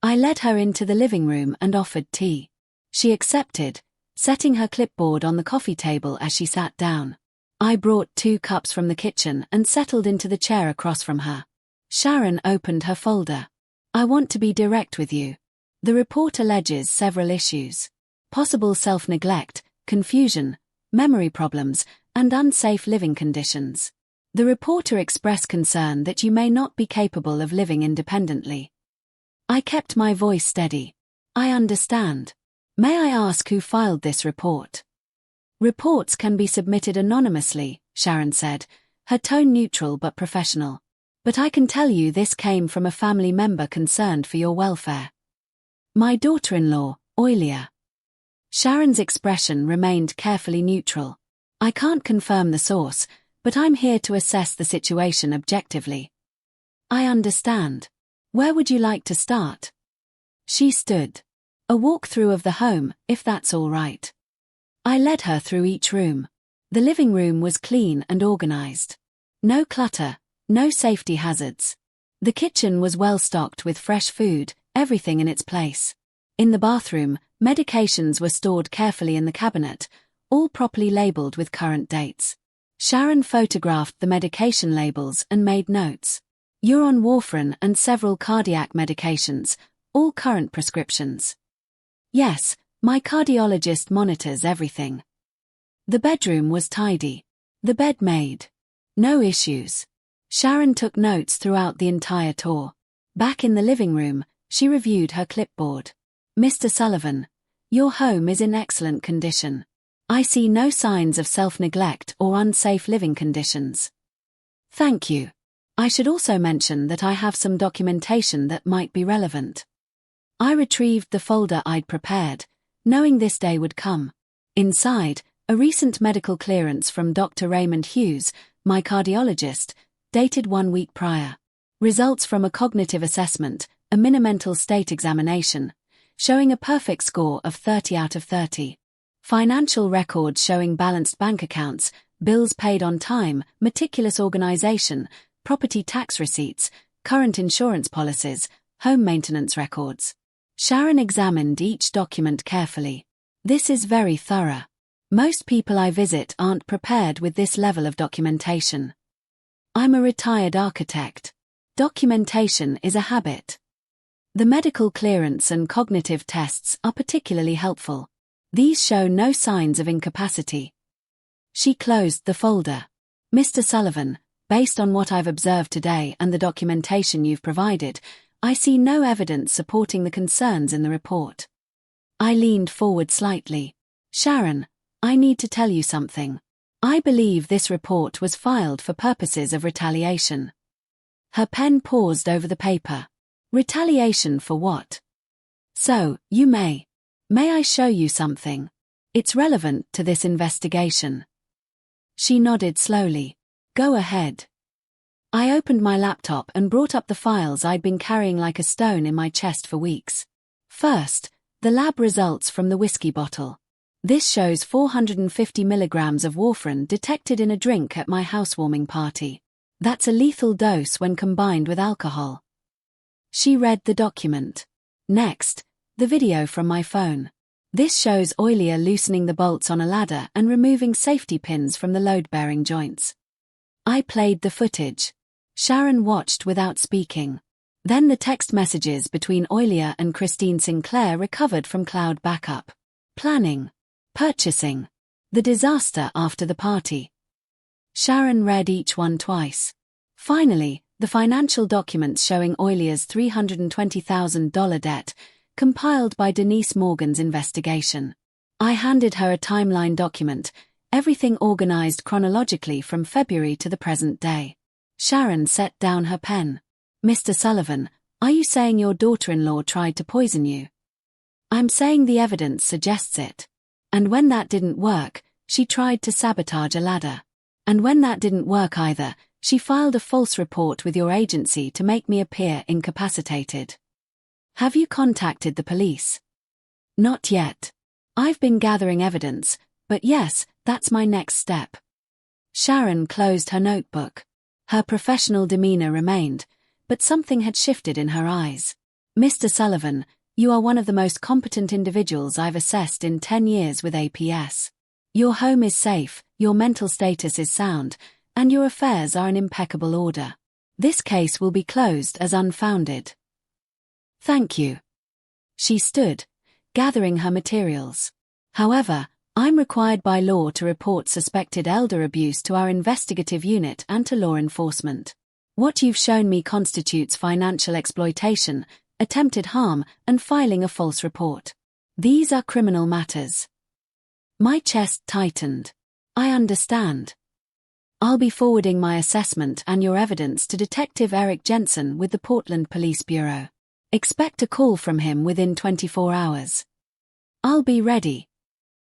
I led her into the living room and offered tea. She accepted, setting her clipboard on the coffee table as she sat down. I brought 2 cups from the kitchen and settled into the chair across from her. Sharon opened her folder. I want to be direct with you. The report alleges several issues. Possible self-neglect, confusion, memory problems, and unsafe living conditions. The reporter expressed concern that you may not be capable of living independently. I kept my voice steady. I understand. May I ask who filed this report? Reports can be submitted anonymously, Sharon said, her tone neutral but professional. But I can tell you this came from a family member concerned for your welfare. My daughter-in-law, Oilia. Sharon's expression remained carefully neutral. I can't confirm the source, but I'm here to assess the situation objectively. I understand. Where would you like to start? She stood. A walkthrough of the home, if that's all right. I led her through each room. The living room was clean and organized. No clutter, no safety hazards. The kitchen was well stocked with fresh food, everything in its place. In the bathroom, medications were stored carefully in the cabinet, all properly labeled with current dates. Sharon photographed the medication labels and made notes. You're on warfarin and several cardiac medications, all current prescriptions. Yes, my cardiologist monitors everything. The bedroom was tidy. The bed made. No issues. Sharon took notes throughout the entire tour. Back in the living room, she reviewed her clipboard. Mr. Sullivan, your home is in excellent condition. I see no signs of self-neglect or unsafe living conditions. Thank you. I should also mention that I have some documentation that might be relevant. I retrieved the folder I'd prepared, knowing this day would come. Inside, a recent medical clearance from Dr. Raymond Hughes, my cardiologist, dated 1 week prior. Results from a cognitive assessment, a mini-mental state examination, showing a perfect score of 30 out of 30. Financial records showing balanced bank accounts, bills paid on time, meticulous organization, property tax receipts, current insurance policies, home maintenance records. Sharon examined each document carefully. This is very thorough. Most people I visit aren't prepared with this level of documentation. I'm a retired architect. Documentation is a habit. The medical clearance and cognitive tests are particularly helpful. These show no signs of incapacity. She closed the folder. Mr. Sullivan, based on what I've observed today and the documentation you've provided, I see no evidence supporting the concerns in the report. I leaned forward slightly. Sharon, I need to tell you something. I believe this report was filed for purposes of retaliation. Her pen paused over the paper. Retaliation for what? So, you may. May I show you something? It's relevant to this investigation. She nodded slowly. Go ahead. I opened my laptop and brought up the files I'd been carrying like a stone in my chest for weeks. First, the lab results from the whiskey bottle. This shows 450 milligrams of warfarin detected in a drink at my housewarming party. That's a lethal dose when combined with alcohol. She read the document. Next, The video from my phone. This shows Oilia loosening the bolts on a ladder and removing safety pins from the load-bearing joints. I played the footage. Sharon watched without speaking. Then the text messages between Oilia and Christine Sinclair recovered from cloud backup. Planning. Purchasing. The disaster after the party. Sharon read each one twice. Finally, the financial documents showing Oilia's $320,000 debt, compiled by Denise Morgan's investigation. I handed her a timeline document, everything organized chronologically from February to the present day. Sharon set down her pen. Mr. Sullivan, are you saying your daughter-in-law tried to poison you? I'm saying the evidence suggests it. And when that didn't work, she tried to sabotage a ladder. And when that didn't work either, she filed a false report with your agency to make me appear incapacitated. Have you contacted the police? Not yet. I've been gathering evidence, but yes, that's my next step. Sharon closed her notebook. Her professional demeanor remained, but something had shifted in her eyes. Mr. Sullivan, you are one of the most competent individuals I've assessed in 10 years with APS. Your home is safe, your mental status is sound, and your affairs are in impeccable order. This case will be closed as unfounded. Thank you. She stood, gathering her materials. However, I'm required by law to report suspected elder abuse to our investigative unit and to law enforcement. What you've shown me constitutes financial exploitation, attempted harm, and filing a false report. These are criminal matters. My chest tightened. I understand. I'll be forwarding my assessment and your evidence to Detective Eric Jensen with the Portland Police Bureau. Expect a call from him within 24 hours. I'll be ready.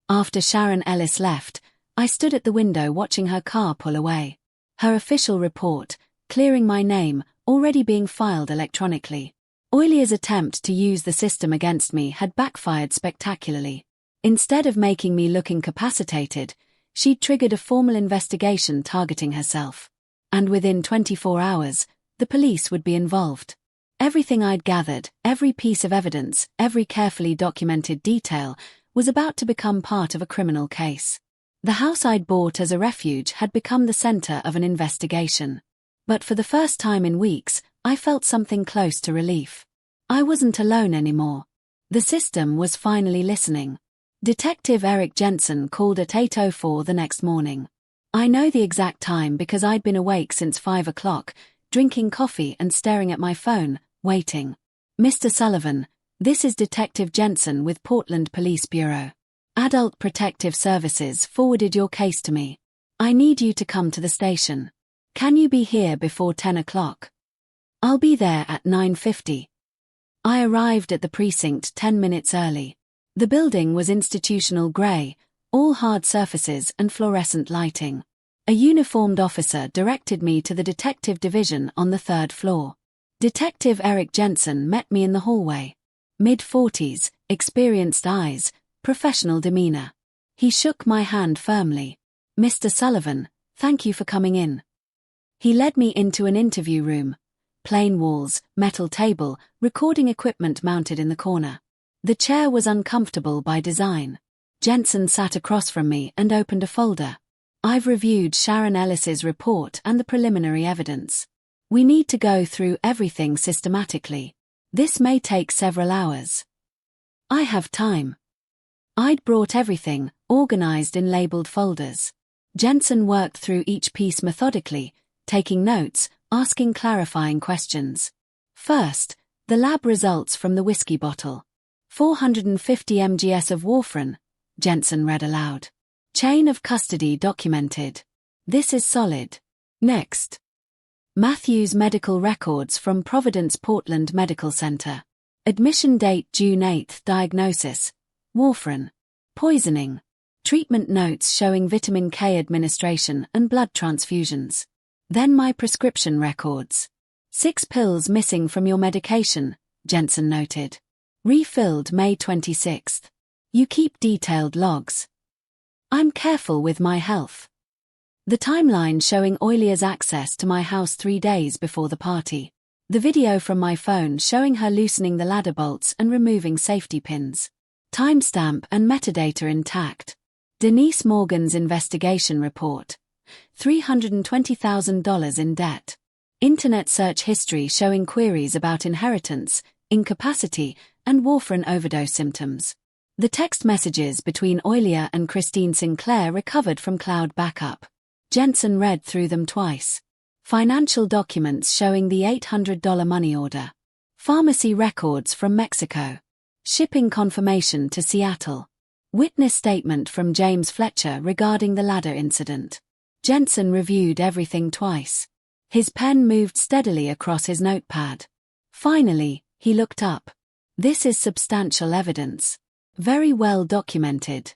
After Sharon Ellis left, I stood at the window watching her car pull away. Her official report, clearing my name, already being filed electronically. Oilia's attempt to use the system against me had backfired spectacularly. Instead of making me look incapacitated, she'd triggered a formal investigation targeting herself. And within 24 hours, the police would be involved. Everything I'd gathered, every piece of evidence, every carefully documented detail, was about to become part of a criminal case. The house I'd bought as a refuge had become the center of an investigation. But for the first time in weeks, I felt something close to relief. I wasn't alone anymore. The system was finally listening. Detective Eric Jensen called at 8:04 the next morning. I know the exact time because I'd been awake since 5 o'clock, drinking coffee and staring at my phone, waiting. Mr. Sullivan, this is Detective Jensen with Portland Police Bureau. Adult Protective Services forwarded your case to me. I need you to come to the station. Can you be here before 10 o'clock? I'll be there at 9:50. I arrived at the precinct 10 minutes early. The building was institutional grey, all hard surfaces and fluorescent lighting. A uniformed officer directed me to the detective division on the 3rd floor. Detective Eric Jensen met me in the hallway. Mid-40s, experienced eyes, professional demeanor. He shook my hand firmly. Mr. Sullivan, thank you for coming in. He led me into an interview room. Plain walls, metal table, recording equipment mounted in the corner. The chair was uncomfortable by design. Jensen sat across from me and opened a folder. I've reviewed Sharon Ellis's report and the preliminary evidence. We need to go through everything systematically. This may take several hours. I have time. I'd brought everything, organized in labeled folders. Jensen worked through each piece methodically, taking notes, asking clarifying questions. First, the lab results from the whiskey bottle. 450 mgs of warfarin, Jensen read aloud. Chain of custody documented. This is solid. Next. Matthew's medical records from Providence Portland Medical Center. Admission date June 8. Diagnosis: warfarin. Poisoning. Treatment notes showing vitamin K administration and blood transfusions. Then my prescription records. 6 pills missing from your medication, Jensen noted. Refilled May 26. You keep detailed logs. I'm careful with my health. The timeline showing Oilia's access to my house 3 days before the party. The video from my phone showing her loosening the ladder bolts and removing safety pins. Timestamp and metadata intact. Denise Morgan's investigation report. $320,000 in debt. Internet search history showing queries about inheritance, incapacity, and warfarin overdose symptoms. The text messages between Oilia and Christine Sinclair recovered from cloud backup. Jensen read through them twice. Financial documents showing the $800 money order. Pharmacy records from Mexico. Shipping confirmation to Seattle. Witness statement from James Fletcher regarding the ladder incident. Jensen reviewed everything twice. His pen moved steadily across his notepad. Finally, he looked up. This is substantial evidence. Very well documented.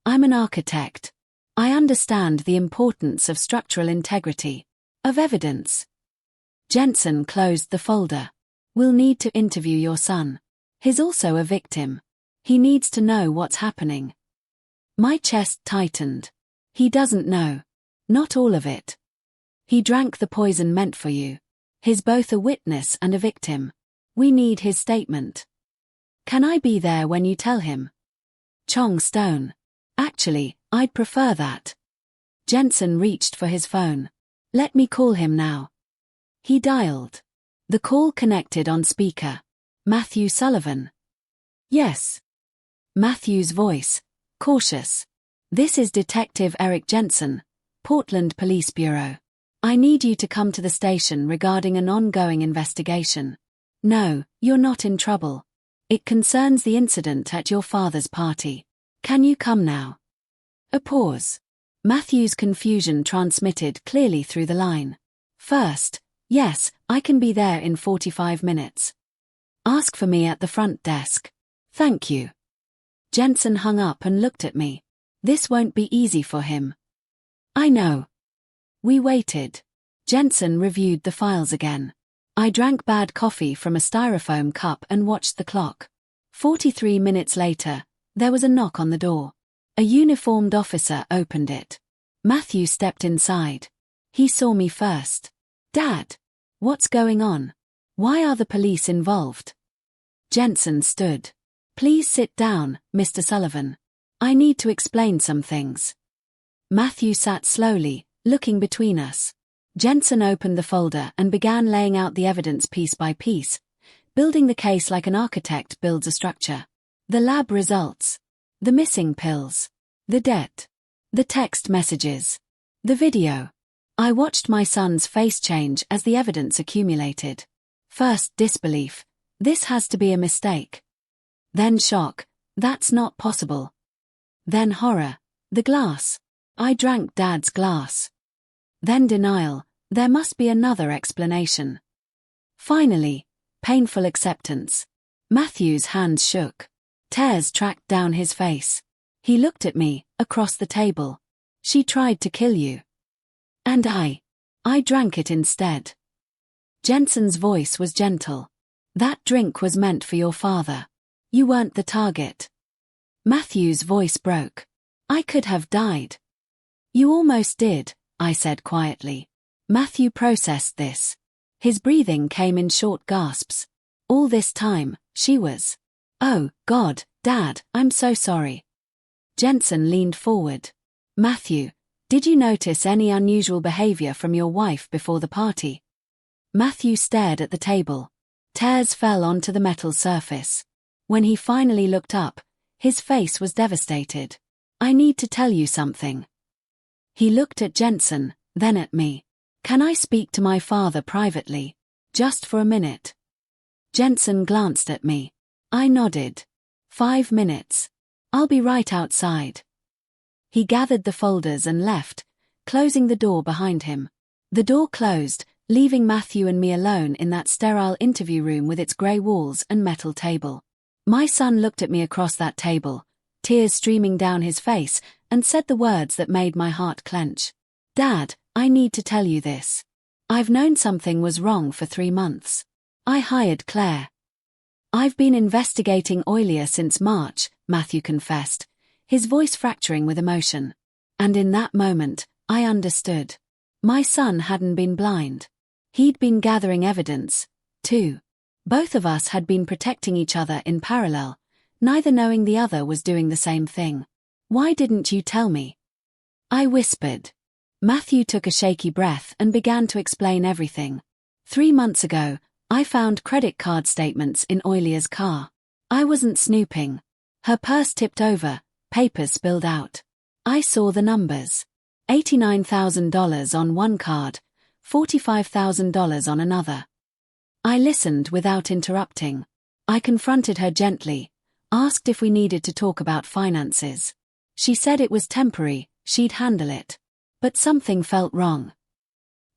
I'm an architect. I understand the importance of structural integrity. Of evidence. Jensen closed the folder. We'll need to interview your son. He's also a victim. He needs to know what's happening. My chest tightened. He doesn't know. Not all of it. He drank the poison meant for you. He's both a witness and a victim. We need his statement. Can I be there when you tell him? Chong Stone. Actually, I'd prefer that. Jensen reached for his phone. Let me call him now. He dialed. The call connected on speaker. Matthew Sullivan. Yes. Matthew's voice, cautious. This is Detective Eric Jensen, Portland Police Bureau. I need you to come to the station regarding an ongoing investigation. No, you're not in trouble. It concerns the incident at your father's party. Can you come now? A pause. Matthew's confusion transmitted clearly through the line. First, yes, I can be there in 45 minutes. Ask for me at the front desk. Thank you. Jensen hung up and looked at me. This won't be easy for him. I know. We waited. Jensen reviewed the files again. I drank bad coffee from a styrofoam cup and watched the clock. 43 minutes later, there was a knock on the door. A uniformed officer opened it. Matthew stepped inside. He saw me first. Dad, what's going on? Why are the police involved? Jensen stood. Please sit down, Mr. Sullivan. I need to explain some things. Matthew sat slowly, looking between us. Jensen opened the folder and began laying out the evidence piece by piece, building the case like an architect builds a structure. The lab results. The missing pills. The debt. The text messages. The video. I watched my son's face change as the evidence accumulated. First disbelief. This has to be a mistake. Then shock. That's not possible. Then horror. The glass. I drank Dad's glass. Then denial. There must be another explanation. Finally, painful acceptance. Matthew's hands shook. Tears tracked down his face. He looked at me, across the table. She tried to kill you. And I drank it instead. Jensen's voice was gentle. That drink was meant for your father. You weren't the target. Matthew's voice broke. I could have died. You almost did, I said quietly. Matthew processed this. His breathing came in short gasps. All this time, she was. Oh, God, Dad, I'm so sorry. Jensen leaned forward. Matthew, did you notice any unusual behavior from your wife before the party? Matthew stared at the table. Tears fell onto the metal surface. When he finally looked up, his face was devastated. I need to tell you something. He looked at Jensen, then at me. Can I speak to my father privately? Just for a minute. Jensen glanced at me. I nodded. 5 minutes. I'll be right outside. He gathered the folders and left, closing the door behind him. The door closed, leaving Matthew and me alone in that sterile interview room with its grey walls and metal table. My son looked at me across that table, tears streaming down his face, and said the words that made my heart clench. Dad, I need to tell you this. I've known something was wrong for 3 months. I hired Claire. I've been investigating Oilia since March, Matthew confessed, his voice fracturing with emotion. And in that moment, I understood. My son hadn't been blind. He'd been gathering evidence, too. Both of us had been protecting each other in parallel, neither knowing the other was doing the same thing. "Why didn't you tell me?" I whispered. Matthew took a shaky breath and began to explain everything. 3 months ago, I found credit card statements in Oilia's car. I wasn't snooping. Her purse tipped over, papers spilled out. I saw the numbers. $89,000 on one card, $45,000 on another. I listened without interrupting. I confronted her gently, asked if we needed to talk about finances. She said it was temporary, she'd handle it. But something felt wrong.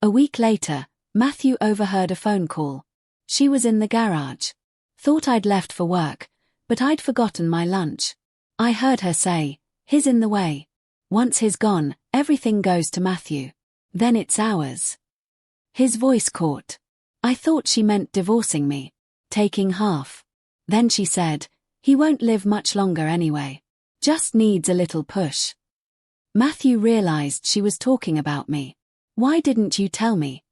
A week later, Matthew overheard a phone call. She was in the garage. Thought I'd left for work, but I'd forgotten my lunch. I heard her say, "He's in the way. Once he's gone, everything goes to Matthew. Then it's ours." His voice caught. I thought she meant divorcing me, taking half. Then she said, "He won't live much longer anyway. Just needs a little push." Matthew realized she was talking about me. "Why didn't you tell me?"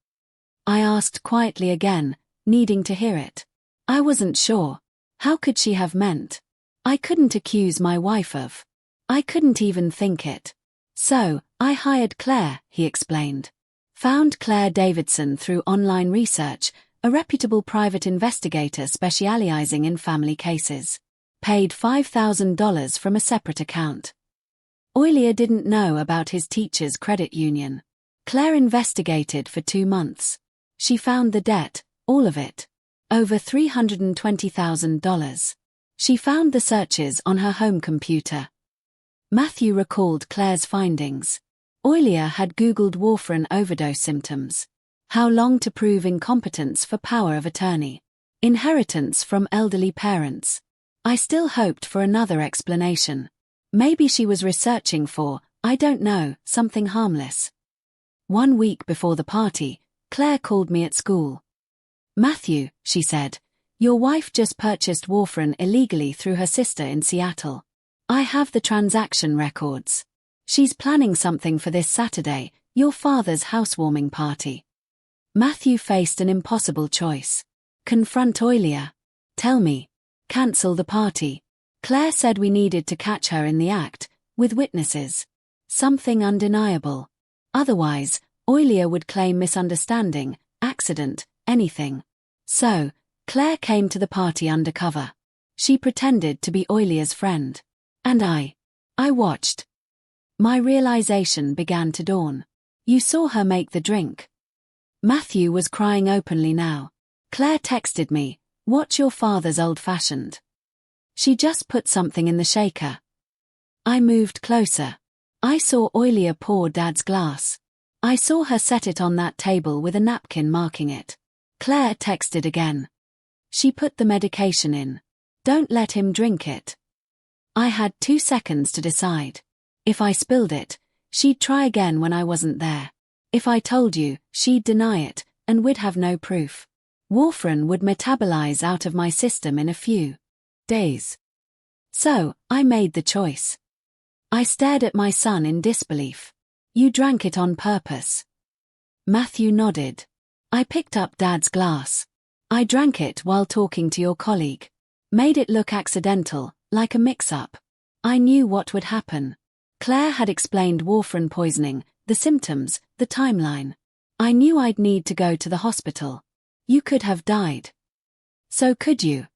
I asked quietly again, needing to hear it. I wasn't sure. How could she have meant? I couldn't accuse my wife of. I couldn't even think it. "So, I hired Claire," he explained. "Found Claire Davidson through online research, a reputable private investigator specializing in family cases. Paid $5,000 from a separate account." Oilia didn't know about his teacher's credit union. Claire investigated for 2 months. She found the debt, all of it. Over $320,000. She found the searches on her home computer. Matthew recalled Claire's findings. Oilia had Googled warfarin overdose symptoms. How long to prove incompetence for power of attorney. Inheritance from elderly parents. I still hoped for another explanation. Maybe she was researching for, I don't know, something harmless. 1 week before the party, Claire called me at school. "Matthew," she said, "your wife just purchased warfarin illegally through her sister in Seattle. I have the transaction records. She's planning something for this Saturday, your father's housewarming party." Matthew faced an impossible choice. Confront Oilia. Tell me. Cancel the party. Claire said we needed to catch her in the act, with witnesses. Something undeniable. Otherwise, Oilia would claim misunderstanding, accident, anything. So, Claire came to the party undercover. She pretended to be Oilia's friend. And I watched. My realization began to dawn. You saw her make the drink. Matthew was crying openly now. Claire texted me, "Watch your father's old-fashioned. She just put something in the shaker." I moved closer. I saw Oilia pour Dad's glass. I saw her set it on that table with a napkin marking it. Claire texted again. She put the medication in. "Don't let him drink it." I had 2 seconds to decide. If I spilled it, she'd try again when I wasn't there. If I told you, she'd deny it, and we'd have no proof. Warfarin would metabolize out of my system in a few days. So, I made the choice. I stared at my son in disbelief. "You drank it on purpose." Matthew nodded. I picked up Dad's glass. "I drank it while talking to your colleague. Made it look accidental, like a mix-up. I knew what would happen." Claire had explained warfarin poisoning, the symptoms, the timeline. I knew I'd need to go to the hospital. "You could have died." "So could you.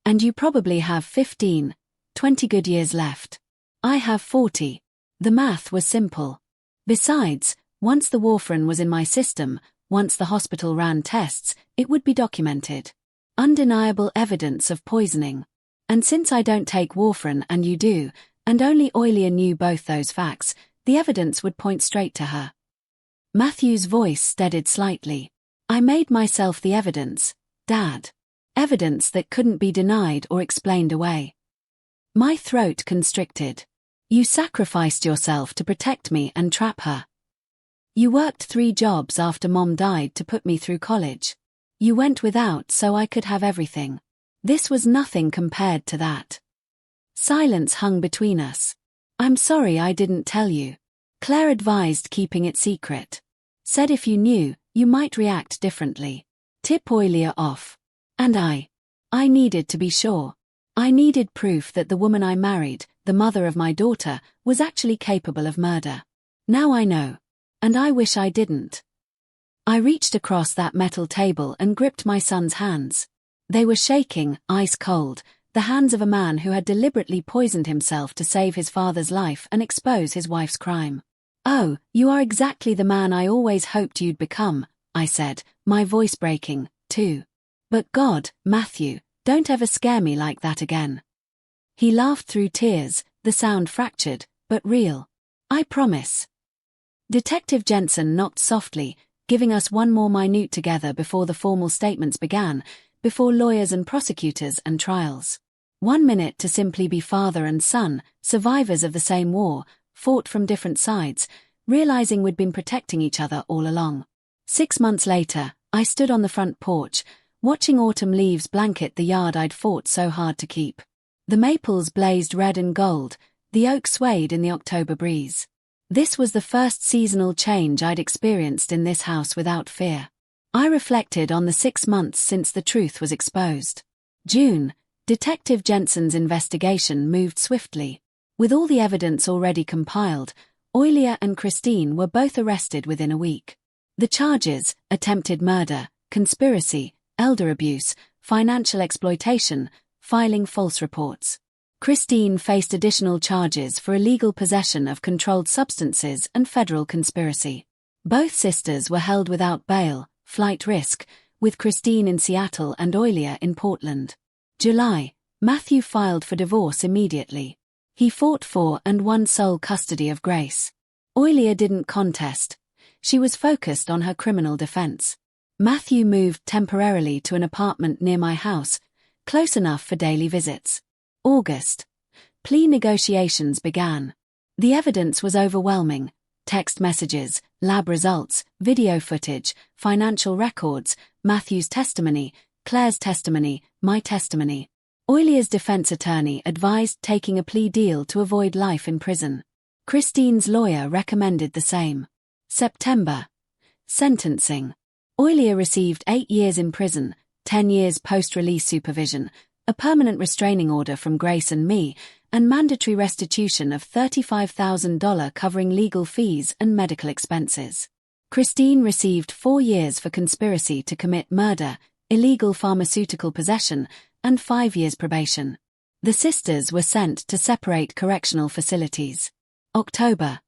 And you probably have 15, 20 good years left. I have 40. The math was simple. Besides, once the warfarin was in my system, once the hospital ran tests, it would be documented. Undeniable evidence of poisoning. And since I don't take warfarin and you do, and only Oilia knew both those facts, the evidence would point straight to her." Matthew's voice steadied slightly. "I made myself the evidence, Dad. Evidence that couldn't be denied or explained away." My throat constricted. "You sacrificed yourself to protect me and trap her. You worked 3 jobs after Mom died to put me through college. You went without so I could have everything. This was nothing compared to that." Silence hung between us. "I'm sorry I didn't tell you." Claire advised keeping it secret. Said if you knew, you might react differently. Tip Oilia off. And I needed to be sure. I needed proof that the woman I married, the mother of my daughter, was actually capable of murder. Now I know. And I wish I didn't. I reached across that metal table and gripped my son's hands. They were shaking, ice cold, the hands of a man who had deliberately poisoned himself to save his father's life and expose his wife's crime. "Oh, you are exactly the man I always hoped you'd become," I said, my voice breaking, too. "But God, Matthew, don't ever scare me like that again." He laughed through tears, the sound fractured, but real. "I promise." Detective Jensen knocked softly, giving us one more minute together before the formal statements began, before lawyers and prosecutors and trials. 1 minute to simply be father and son, survivors of the same war, fought from different sides, realizing we'd been protecting each other all along. 6 months later, I stood on the front porch, watching autumn leaves blanket the yard I'd fought so hard to keep. The maples blazed red and gold, the oak swayed in the October breeze. This was the first seasonal change I'd experienced in this house without fear. I reflected on the 6 months since the truth was exposed. June, Detective Jensen's investigation moved swiftly. With all the evidence already compiled, Oilia and Christine were both arrested within a week. The charges: attempted murder, conspiracy, elder abuse, financial exploitation, filing false reports. Christine faced additional charges for illegal possession of controlled substances and federal conspiracy. Both sisters were held without bail, flight risk, with Christine in Seattle and Oilia in Portland. July, Matthew filed for divorce immediately. He fought for and won sole custody of Grace. Oilia didn't contest. She was focused on her criminal defense. Matthew moved temporarily to an apartment near my house, close enough for daily visits. August. Plea negotiations began. The evidence was overwhelming. Text messages, lab results, video footage, financial records, Matthew's testimony, Claire's testimony, my testimony. Oilia's defense attorney advised taking a plea deal to avoid life in prison. Christine's lawyer recommended the same. September. Sentencing. Oilia received 8 years in prison, 10 years post-release supervision, a permanent restraining order from Grace and me, and mandatory restitution of $35,000 covering legal fees and medical expenses. Christine received 4 years for conspiracy to commit murder, illegal pharmaceutical possession, and 5 years probation. The sisters were sent to separate correctional facilities. October.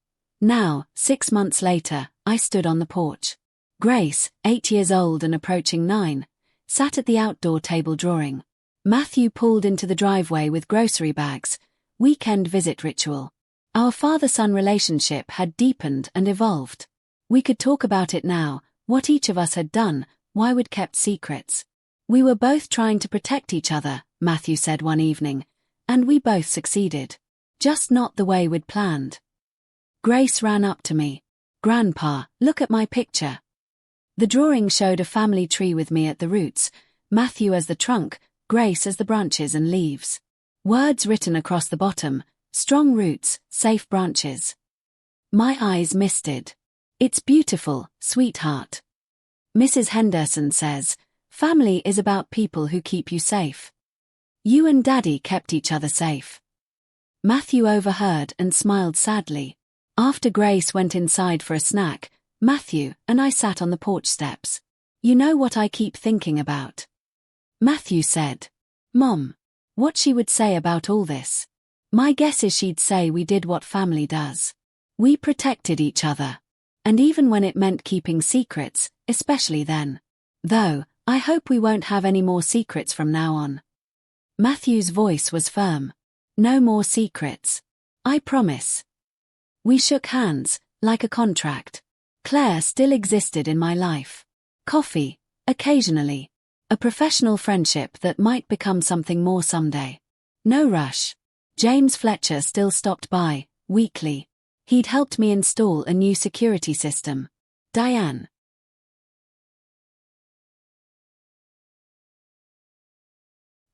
Now, 6 months later, I stood on the porch. Grace, 8 years old and approaching 9, sat at the outdoor table drawing. Matthew pulled into the driveway with grocery bags. Weekend visit ritual. Our father-son relationship had deepened and evolved. We could talk about it now, what each of us had done, why we'd kept secrets. "We were both trying to protect each other," Matthew said one evening, "and we both succeeded. Just not the way we'd planned." Grace ran up to me. "Grandpa, look at my picture." The drawing showed a family tree with me at the roots, Matthew as the trunk, Grace as the branches and leaves. Words written across the bottom: strong roots, safe branches. My eyes misted. "It's beautiful, sweetheart." Mrs. Henderson says, "Family is about people who keep you safe." You and Daddy kept each other safe. Matthew overheard and smiled sadly. After Grace went inside for a snack, Matthew and I sat on the porch steps. "You know what I keep thinking about?" Matthew said. "Mom, what she would say about all this. My guess is she'd say we did what family does. We protected each other. And even when it meant keeping secrets, especially then. Though, I hope we won't have any more secrets from now on." Matthew's voice was firm. "No more secrets. I promise." We shook hands, like a contract. Claire still existed in my life. Coffee, occasionally. A professional friendship that might become something more someday. No rush. James Fletcher still stopped by, weekly. He'd helped me install a new security system. Diane.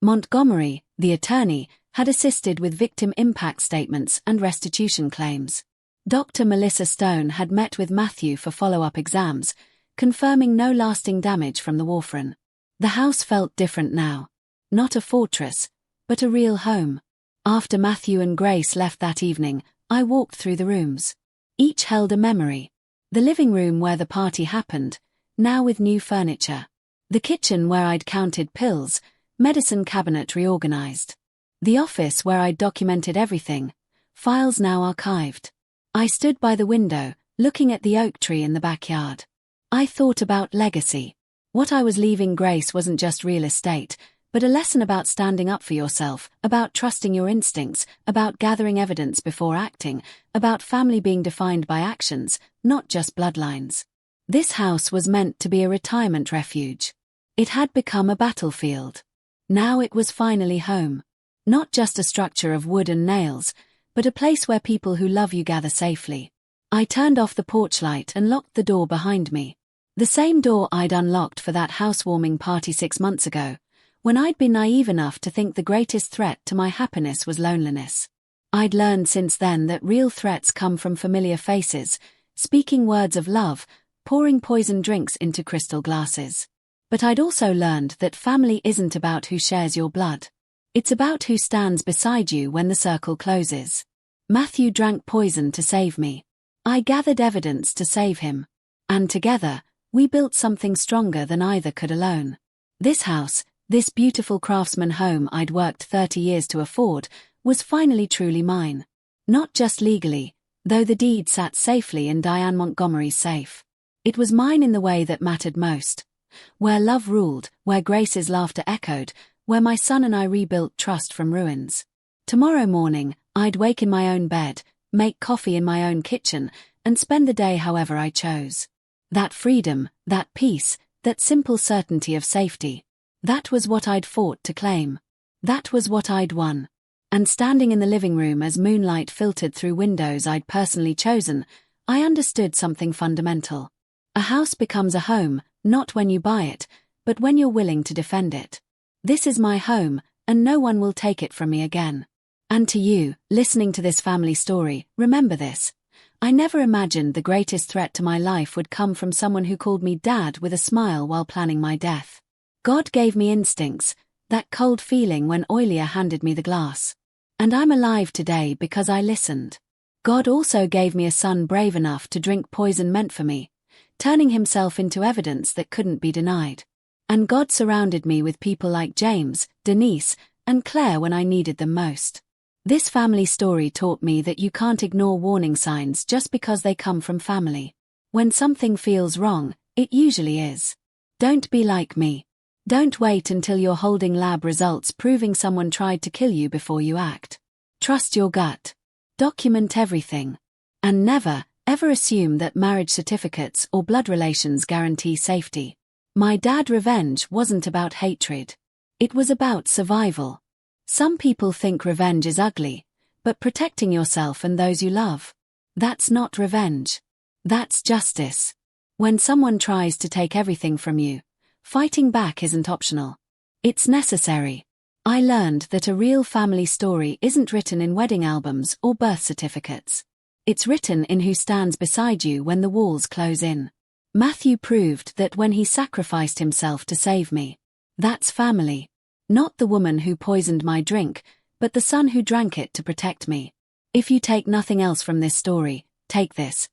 Montgomery, the attorney, had assisted with victim impact statements and restitution claims. Dr. Melissa Stone had met with Matthew for follow-up exams, confirming no lasting damage from the warfarin. The house felt different now. Not a fortress, but a real home. After Matthew and Grace left that evening, I walked through the rooms. Each held a memory. The living room where the party happened, now with new furniture. The kitchen where I'd counted pills, medicine cabinet reorganized. The office where I'd documented everything, files now archived. I stood by the window, looking at the oak tree in the backyard. I thought about legacy. What I was leaving Grace wasn't just real estate, but a lesson about standing up for yourself, about trusting your instincts, about gathering evidence before acting, about family being defined by actions, not just bloodlines. This house was meant to be a retirement refuge. It had become a battlefield. Now it was finally home. Not just a structure of wood and nails, but a place where people who love you gather safely. I turned off the porch light and locked the door behind me. The same door I'd unlocked for that housewarming party 6 months ago, when I'd been naive enough to think the greatest threat to my happiness was loneliness. I'd learned since then that real threats come from familiar faces, speaking words of love, pouring poison drinks into crystal glasses. But I'd also learned that family isn't about who shares your blood. It's about who stands beside you when the circle closes. Matthew drank poison to save me. I gathered evidence to save him. And together, we built something stronger than either could alone. This house, this beautiful craftsman home I'd worked 30 years to afford, was finally truly mine. Not just legally, though the deed sat safely in Diane Montgomery's safe. It was mine in the way that mattered most. Where love ruled, where Grace's laughter echoed, where my son and I rebuilt trust from ruins. Tomorrow morning, I'd wake in my own bed, make coffee in my own kitchen, and spend the day however I chose. That freedom, that peace, that simple certainty of safety. That was what I'd fought to claim. That was what I'd won. And standing in the living room as moonlight filtered through windows I'd personally chosen, I understood something fundamental. A house becomes a home, not when you buy it, but when you're willing to defend it. This is my home, and no one will take it from me again. And to you, listening to this family story, remember this. I never imagined the greatest threat to my life would come from someone who called me Dad with a smile while planning my death. God gave me instincts, that cold feeling when Oilia handed me the glass. And I'm alive today because I listened. God also gave me a son brave enough to drink poison meant for me, turning himself into evidence that couldn't be denied. And God surrounded me with people like James, Denise, and Claire when I needed them most. This family story taught me that you can't ignore warning signs just because they come from family. When something feels wrong, it usually is. Don't be like me. Don't wait until you're holding lab results proving someone tried to kill you before you act. Trust your gut. Document everything. And never, ever assume that marriage certificates or blood relations guarantee safety. My dad revenge wasn't about hatred. It was about survival. Some people think revenge is ugly, but protecting yourself and those you love, that's not revenge. That's justice. When someone tries to take everything from you, fighting back isn't optional. It's necessary. I learned that a real family story isn't written in wedding albums or birth certificates. It's written in who stands beside you when the walls close in. Matthew proved that when he sacrificed himself to save me. That's family. Not the woman who poisoned my drink, but the son who drank it to protect me. If you take nothing else from this story, take this.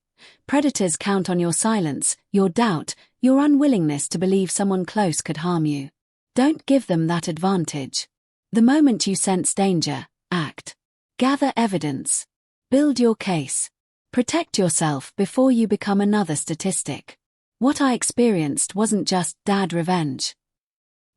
Predators count on your silence, your doubt, your unwillingness to believe someone close could harm you. Don't give them that advantage. The moment you sense danger, act. Gather evidence. Build your case. Protect yourself before you become another statistic. What I experienced wasn't just dad revenge.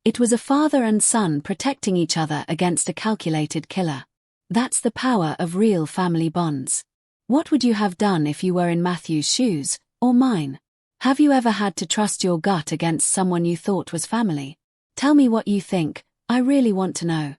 It was a father and son protecting each other against a calculated killer. That's the power of real family bonds. What would you have done if you were in Matthew's shoes, or mine? Have you ever had to trust your gut against someone you thought was family? Tell me what you think, I really want to know.